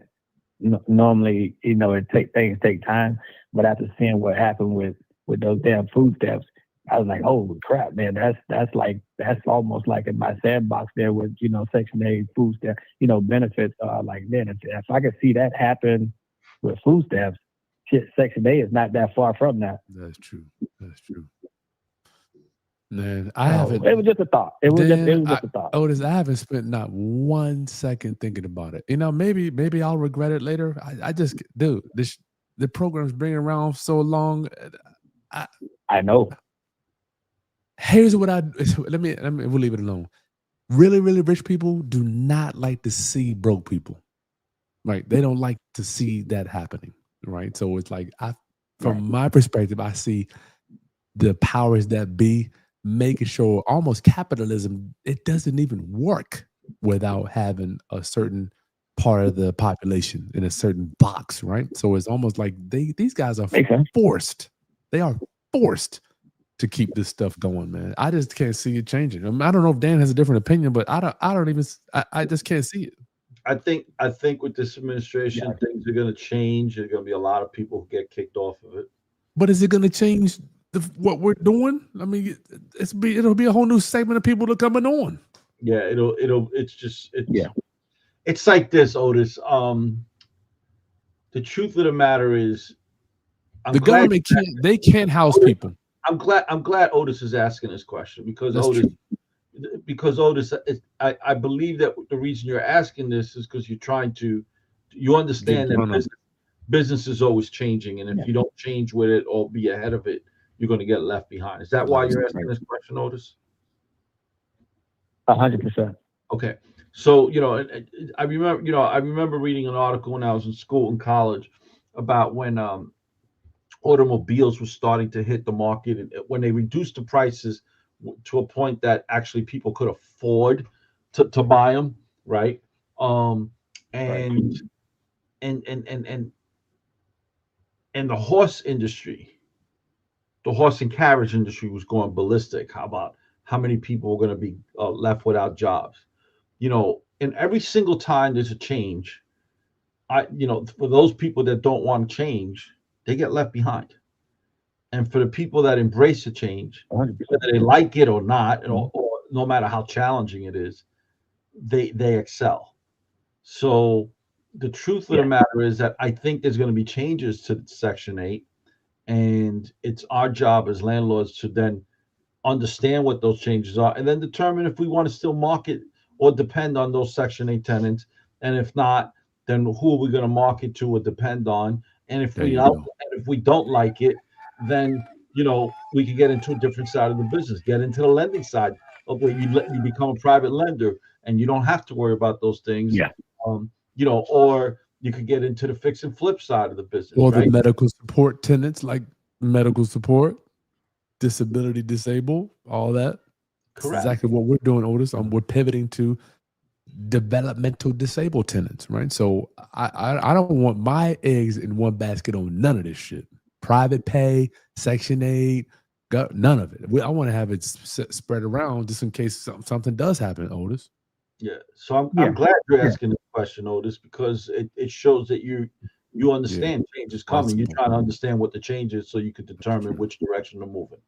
Normally, things take time, but after seeing what happened with those damn food stamps, I was like, holy crap, man, that's almost like in my sandbox there with Section 8 food stamp, benefits. Like, man, if I could see that happen with food stamps, shit, Section 8 is not that far from that. That's true. That's true. Man, I So haven't. it was just a thought. It was Dan, just a thought. Otis, I haven't spent not 1 second thinking about it. Maybe I'll regret it later. I just, dude, the program's been around so long. I know. Here's what let me we'll leave it alone. Really, really rich people do not like to see broke people. Right? They don't like to see that happening. Right? So it's like from my perspective, I see the powers that be making sure almost capitalism, it doesn't even work without having a certain part of the population in a certain box, right? So it's almost like these guys are Makes sense. forced. They are forced to keep this stuff going, man. I just can't see it changing. I don't know if Dan has a different opinion, but I just can't see it. I think with this administration, things are going to change. There's going to be a lot of people who get kicked off of it. But is it going to change what we're doing? I mean, it'll be a whole new segment of people that are coming on. Yeah, it's like this, Otis. The truth of the matter is, the government can't house people. I'm glad Otis is asking this question because Otis, I believe that the reason you're asking this is because you understand that business is always changing, and if you don't change with it or be ahead of it, you're going to get left behind. Is that why you're asking this question, Otis? 100%. Okay, so I remember reading an article when I was in school in college about when automobiles were starting to hit the market, and when they reduced the prices to a point that actually people could afford to buy them, right? And the horse industry, the horse and carriage industry was going ballistic. How about how many people were going to be left without jobs? And every single time there's a change, for those people that don't want change, they get left behind. And for the people that embrace the change, 100%. whether they like it or not, or no matter how challenging it is, they excel. So the truth of the matter is that I think there's going to be changes to Section 8, and it's our job as landlords to then understand what those changes are and then determine if we want to still market or depend on those Section 8 tenants. And if not, then who are we going to market to or depend on? And if we don't like it, then we can get into a different side of the business, get into the lending side of where you become a private lender and you don't have to worry about those things. Yeah. Or you could get into the fix and flip side of the business. Or right? the medical support tenants, like medical support, disability, disabled, all that. Correct. That's exactly what we're doing, Otis. We're pivoting to developmental disabled tenants, right? So I don't want my eggs in one basket on none of this shit. Private pay, Section 8, none of it. I want to have it spread around just in case something does happen, Otis. Yeah. So Yeah. I'm glad you're Yeah. asking this question, Otis, because it shows that you understand change is coming. You're trying to understand what the change is so you can determine which direction to move in.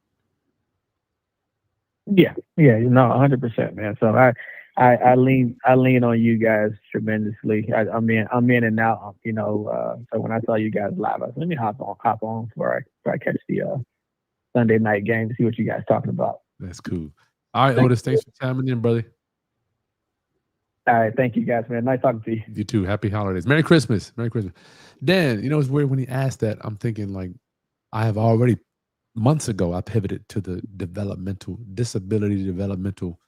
Yeah, no, 100%, man. So I lean on you guys tremendously. I'm in and out, so when I saw you guys live, I said, let me hop on before I catch the Sunday night game to see what you guys talking about. That's cool. All right, Otis, thanks for chiming in, brother. All right, thank you guys, man. Nice talking to you. You too. Happy holidays. Merry Christmas. Merry Christmas. Dan, it's weird when he asked that. I'm thinking like I have already months ago I pivoted to the disability developmental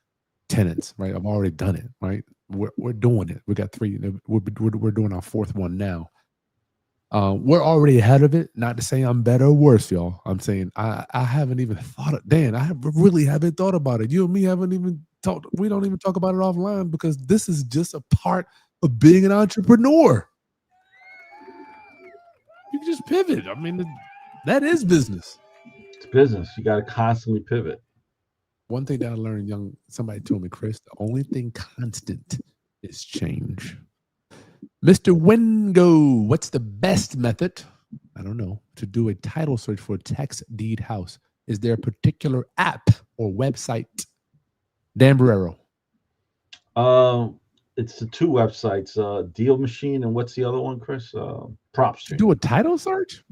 tenants, right? I've already done it, right? We're doing it. We got 3. We're doing our 4th one now. We're already ahead of it. Not to say I'm better or worse, y'all. I'm saying I haven't even thought of Dan. I really haven't thought about it. You and me haven't even talked. We don't even talk about it offline because this is just a part of being an entrepreneur. You can just pivot. I mean, that is business. It's business. You got to constantly pivot. One thing that I learned, somebody told me, Chris, the only thing constant is change. Mr. Wingo, what's the best method, I don't know, to do a title search for a tax deed house? Is there a particular app or website? Dan Borrero. It's the 2 websites, Deal Machine and what's the other one, Chris? PropStream. To do a title search?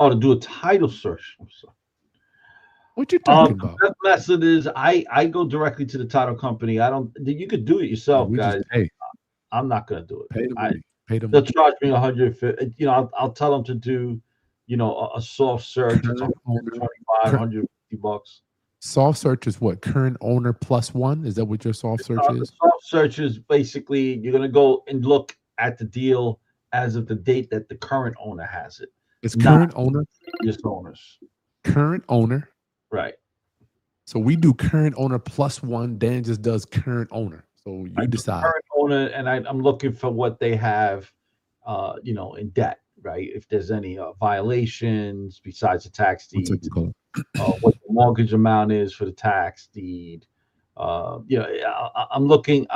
Oh, to do a title search. I'm sorry. What you talking about? The best method is I go directly to the title company. You could do it yourself, guys. I'm not gonna do it. Pay the money. They'll charge me $150. I'll tell them to do, a soft search. It's $125, $150. Soft search is what? Current owner +1? Is that what your soft search is? Soft search is basically you're gonna go and look at the deal as of the date that the current owner has it. It's current owner. Just owners. Current owner. Right. So we do current owner +1. Dan just does current owner. So you decide. Current owner, and I'm looking for what they have, in debt, right? If there's any violations besides the tax deed, what the mortgage amount is for the tax deed. I'm looking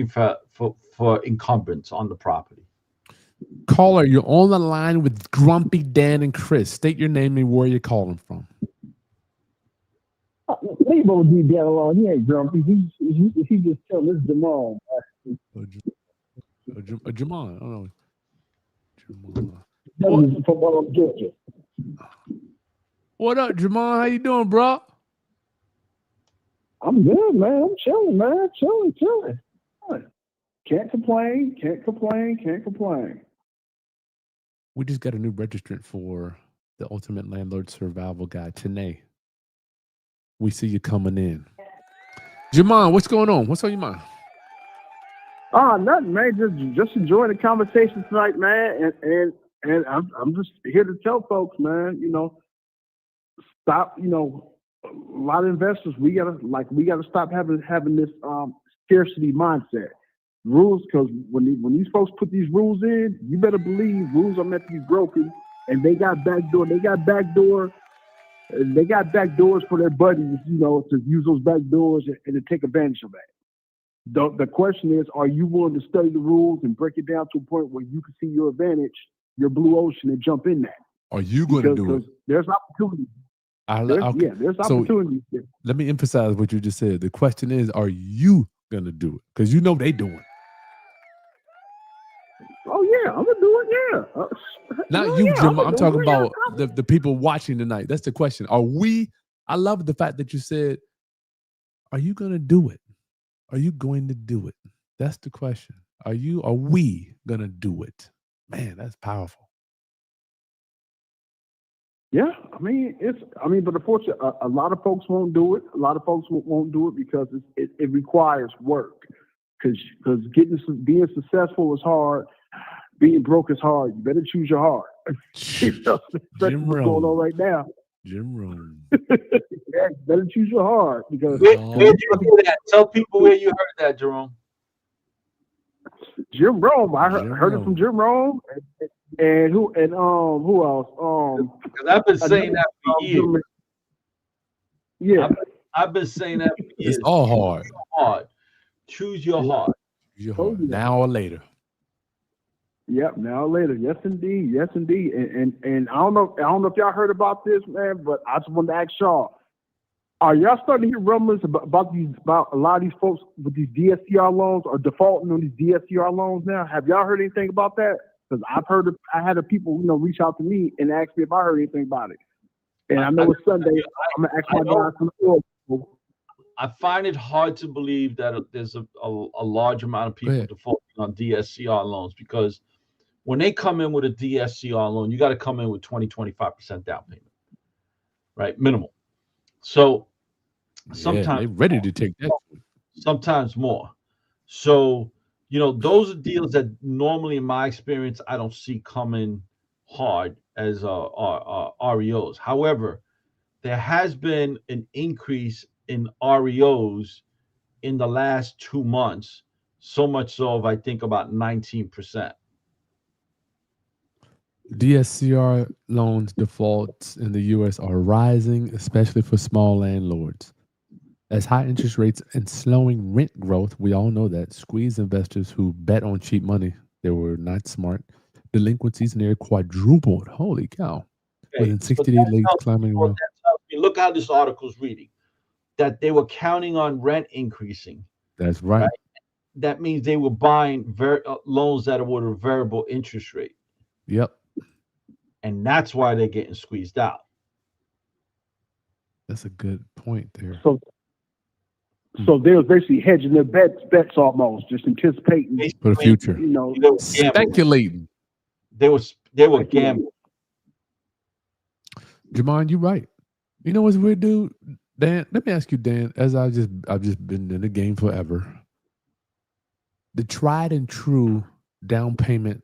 for encumbrance on the property. Caller, you're on the line with Grumpy Dan and Chris. State your name and where you're calling from. Leave old D Dan alone. He ain't grumpy. He just telling this Jamal. Jamal. I don't know. Jamal. From Georgia. What up, Jamal? How you doing, bro? I'm good, man. I'm chilling, man. Chilling. Can't complain. We just got a new registrant for the Ultimate Landlord Survival Guide today. We see you coming in. Jamal, what's going on? What's on your mind? Nothing, man. Just enjoying the conversation tonight, man. And I'm just here to tell folks, man, stop, a lot of investors, we gotta stop having this scarcity mindset. Rules, because when these folks put these rules in, you better believe rules are meant to be broken, and they got backdoors for their buddies, to use those back doors and to take advantage of that. The question is, are you willing to study the rules and break it down to a point where you can see your advantage, your blue ocean, and jump in that? Are you going to do it? There's opportunity. There's opportunity. So, let me emphasize what you just said. The question is, are you going to do it? Because they doing it. Oh, yeah, I'm going to do it, yeah. Not you, Jim. I'm talking about the people watching tonight. That's the question. Are we? I love the fact that you said, are you going to do it? Are you going to do it? That's the question. Are we going to do it? Man, that's powerful. Yeah, but unfortunately, a lot of folks won't do it. A lot of folks won't do it because it requires work. Because being successful is hard. Being broke is hard. You better choose your heart. Especially what's going on right now. Jim Rome. Yeah, better choose your heart because where did you hear that? Tell people where you heard that, Jerome. Jim Rome. I Jim heard it from Rome. Jim Rome, and who else? Because I've been saying that for years. gentleman- Yeah, I've been saying that for years. It's all hard. Hard. Choose your heart. Your Told heart. you that. Now or later. Yep, now or later. Yes, indeed. Yes, indeed. And I don't know if y'all heard about this, man, but I just wanted to ask y'all: are y'all starting to hear rumors about a lot of these folks with these DSCR loans or defaulting on these DSCR loans now? Have y'all heard anything about that? Because I had people reach out to me and ask me if I heard anything about it. And I know it's Sunday. I'm gonna ask my guys from the oil. I find it hard to believe that there's a large amount of people defaulting on DSCR loans, because when they come in with a DSCR loan, you got to come in with 20-25% down payment, right? Minimal. So sometimes they're ready to take that. sometimes more. So, those are deals that normally, in my experience, I don't see coming hard as REOs. However, there has been an increase in REOs in the last 2 months, so much so of, I think, about 19%. DSCR loans defaults in the U.S. are rising, especially for small landlords. As high interest rates and slowing rent growth, we all know that, squeeze investors who bet on cheap money. They were not smart. Delinquencies near quadrupled. Holy cow. Within 60 days, late climbing around. Look how this article's reading. That they were counting on rent increasing. That's right. That means they were buying loans that were at a variable interest rate. Yep. And that's why they're getting squeezed out. That's a good point there. So they was basically hedging their bets almost, just anticipating for the future. Speculating. They were gambling. Jamon, you're right. You know what's weird, dude? Dan, let me ask you, Dan, as I've just been in the game forever. The tried and true down payment,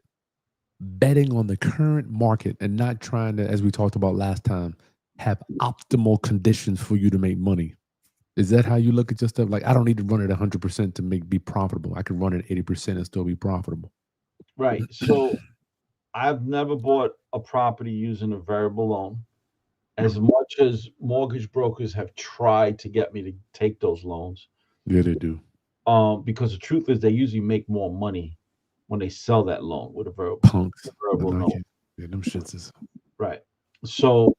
betting on the current market and not trying to, as we talked about last time, have optimal conditions for you to make money. Is that how you look at your stuff? Like, I don't need to run it 100% to be profitable. I can run it 80% and still be profitable. Right. So I've never bought a property using a variable loan. As much as mortgage brokers have tried to get me to take those loans. Yeah, they do. Because the truth is they usually make more money when they sell that loan with a variable, punks. Loan. Yeah, them shits is right. So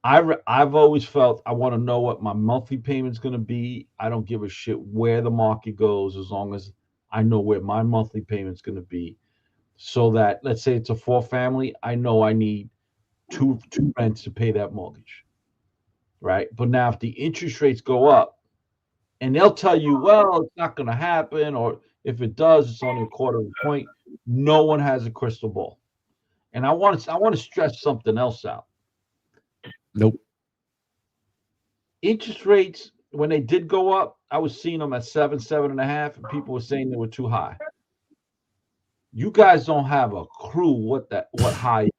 I've always felt I want to know what my monthly payment's going to be. I don't give a shit where the market goes, as long as I know where my monthly payment's going to be. So that, let's say it's a 4-family, I know I need two rents to pay that mortgage, right? But now if the interest rates go up, and they'll tell you, well, it's not going to happen, or if it does, it's only a quarter of a point. No one has a crystal ball. And I want to stress something else out. Nope. Interest rates, when they did go up, I was seeing them at 7.5, and people were saying they were too high. You guys don't have a clue what high.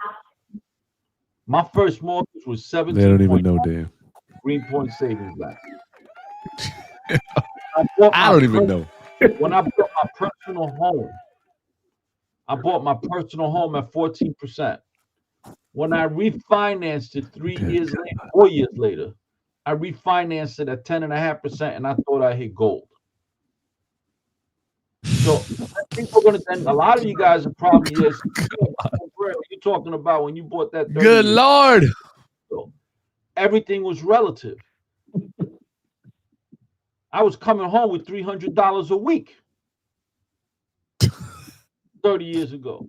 My first mortgage was 17. They don't even know, Dan. Greenpoint Savings Bank. I don't even know. When I bought my personal home, I bought my personal home at 14%. When I refinanced it 4 years later, I refinanced it at 10.5%, and I thought I hit gold. So people are a lot of you guys are probably you're talking about when you bought that. Good Lord. So everything was relative. I was coming home with $300 a week 30 years ago.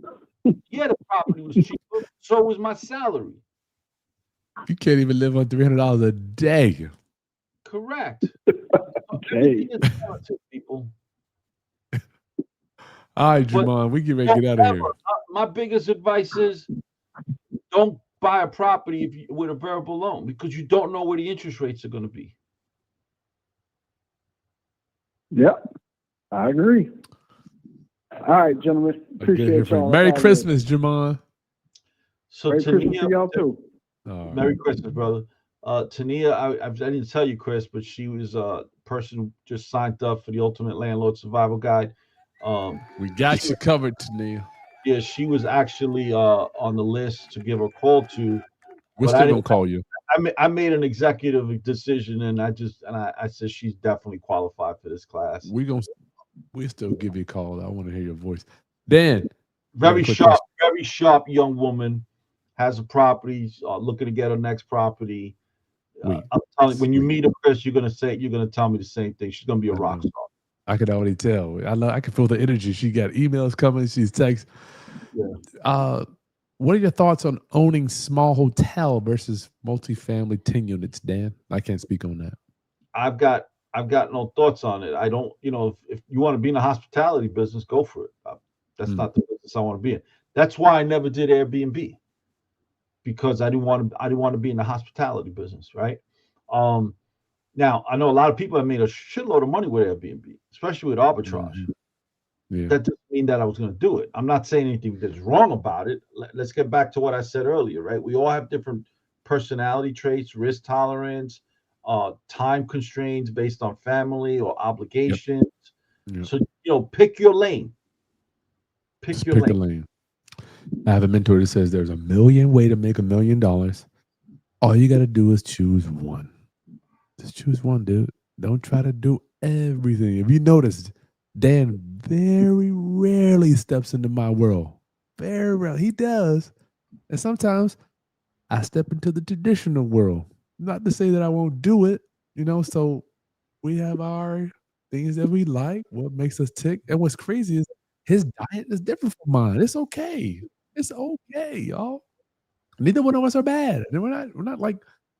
Yeah, the property was cheaper. So was my salary. You can't even live on $300 a day. Correct. Everything is relative, people. All right, Jamon, we get ready to get out of here. My biggest advice is don't buy a property with a variable loan, because you don't know where the interest rates are going to be. Yep, I agree. All right, gentlemen. Appreciate y'all. Merry Christmas, Jamon. So Merry Christmas to y'all too. Merry Christmas, brother. Tania, I didn't tell you, Chris, but she was a person who just signed up for the Ultimate Landlord Survival Guide. We got you covered, Tania. Yeah, she was actually on the list to give a call to, We're but I still didn't. gonna call you. I made an executive decision, and I said she's definitely qualified for this class. We still give you a call. I want to hear your voice. Dan, Very quick sharp, question. very sharp young woman, has a property, looking to get her next property. Wait, I'm telling you, when you wait. meet her, Chris, you're gonna tell me the same thing. She's gonna be a I rock know. star. I could already tell. I can feel the energy. She got emails coming. She's text. Yeah. What are your thoughts on owning small hotel versus multifamily 10 units, Dan? I can't speak on that. I've got no thoughts on it. I don't, if you want to be in the hospitality business, go for it. That's not the business I want to be in. That's why I never did Airbnb, because I didn't want to be in the hospitality business, right? Now I know a lot of people have made a shitload of money with Airbnb, especially with arbitrage. Mhm. Yeah. That doesn't mean that I was going to do it. I'm not saying anything that's wrong about it. Let's get back to what I said earlier, right? We all have different personality traits, risk tolerance, time constraints based on family or obligations. Yep. So, pick your lane. Just pick a lane. I have a mentor that says there's a million ways to make $1 million. All you got to do is choose one. Just choose one, dude. Don't try to do everything. If you notice, Dan very rarely steps into my world. Very rarely. He does. And sometimes I step into the traditional world. Not to say that I won't do it, so we have our things that we like, what makes us tick. And what's crazy is his diet is different from mine. It's okay. It's okay, y'all. Neither one of us are bad. And we're not like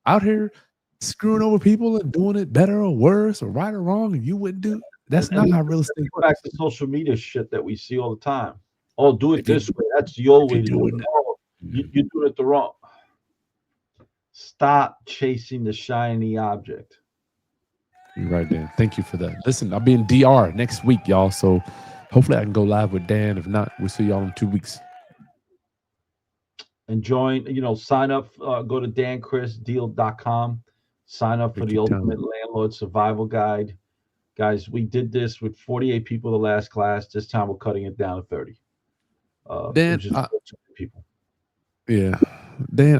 out here screwing over people and doing it better or worse or right or wrong, and you wouldn't do. That's not how real estate works. Back to social media shit that we see all the time. Oh, do it this way. That's the old way to do it. Oh, you're doing it the wrong. Stop chasing the shiny object. You're right, Dan. Thank you for that. Listen, I'll be in DR next week, y'all. So hopefully I can go live with Dan. If not, we'll see y'all in 2 weeks. And join, sign up, go to danchristdeal.com. Sign up for the Ultimate Landlord Survival Guide. Guys, we did this with 48 people the last class. This time we're cutting it down to 30. Dan, people. Yeah. Dan,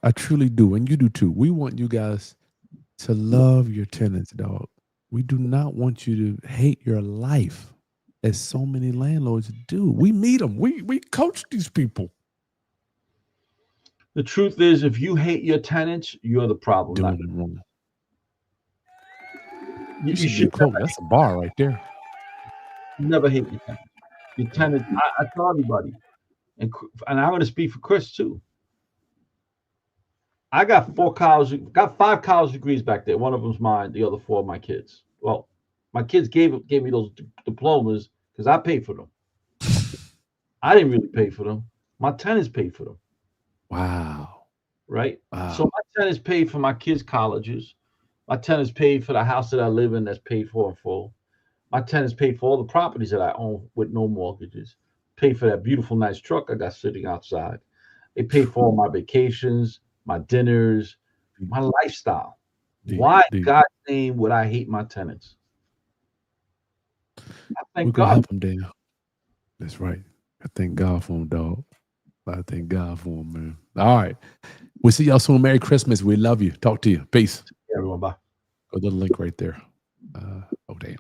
I truly do, and you do too. We want you guys to love your tenants, dog. We do not want you to hate your life, as so many landlords do. We meet them. We coach these people. The truth is, if you hate your tenants, you're the problem. Doing it wrong. You should quote. That's a bar right there. Never hate your tenants. Your tenants. I tell everybody, and I'm going to speak for Chris too. I got 5 college degrees back there. One of them's mine. The other 4 are my kids. Well, my kids gave me those diplomas because I paid for them. I didn't really pay for them. My tenants paid for them. Wow. Right? Wow. So my tenants paid for my kids' colleges. My tenants paid for the house that I live in that's paid for in full. My tenants paid for all the properties that I own with no mortgages. Paid for that beautiful, nice truck I got sitting outside. They paid for all my vacations, my dinners, my lifestyle. Why in God's name would I hate my tenants? I thank God. Help them, Dan. That's right. I thank God for them, dog. I thank God for them, man. All right. We'll see y'all soon. Merry Christmas. We love you. Talk to you. Peace. Yeah, everyone. Bye. Go to the link right there. Oh, damn.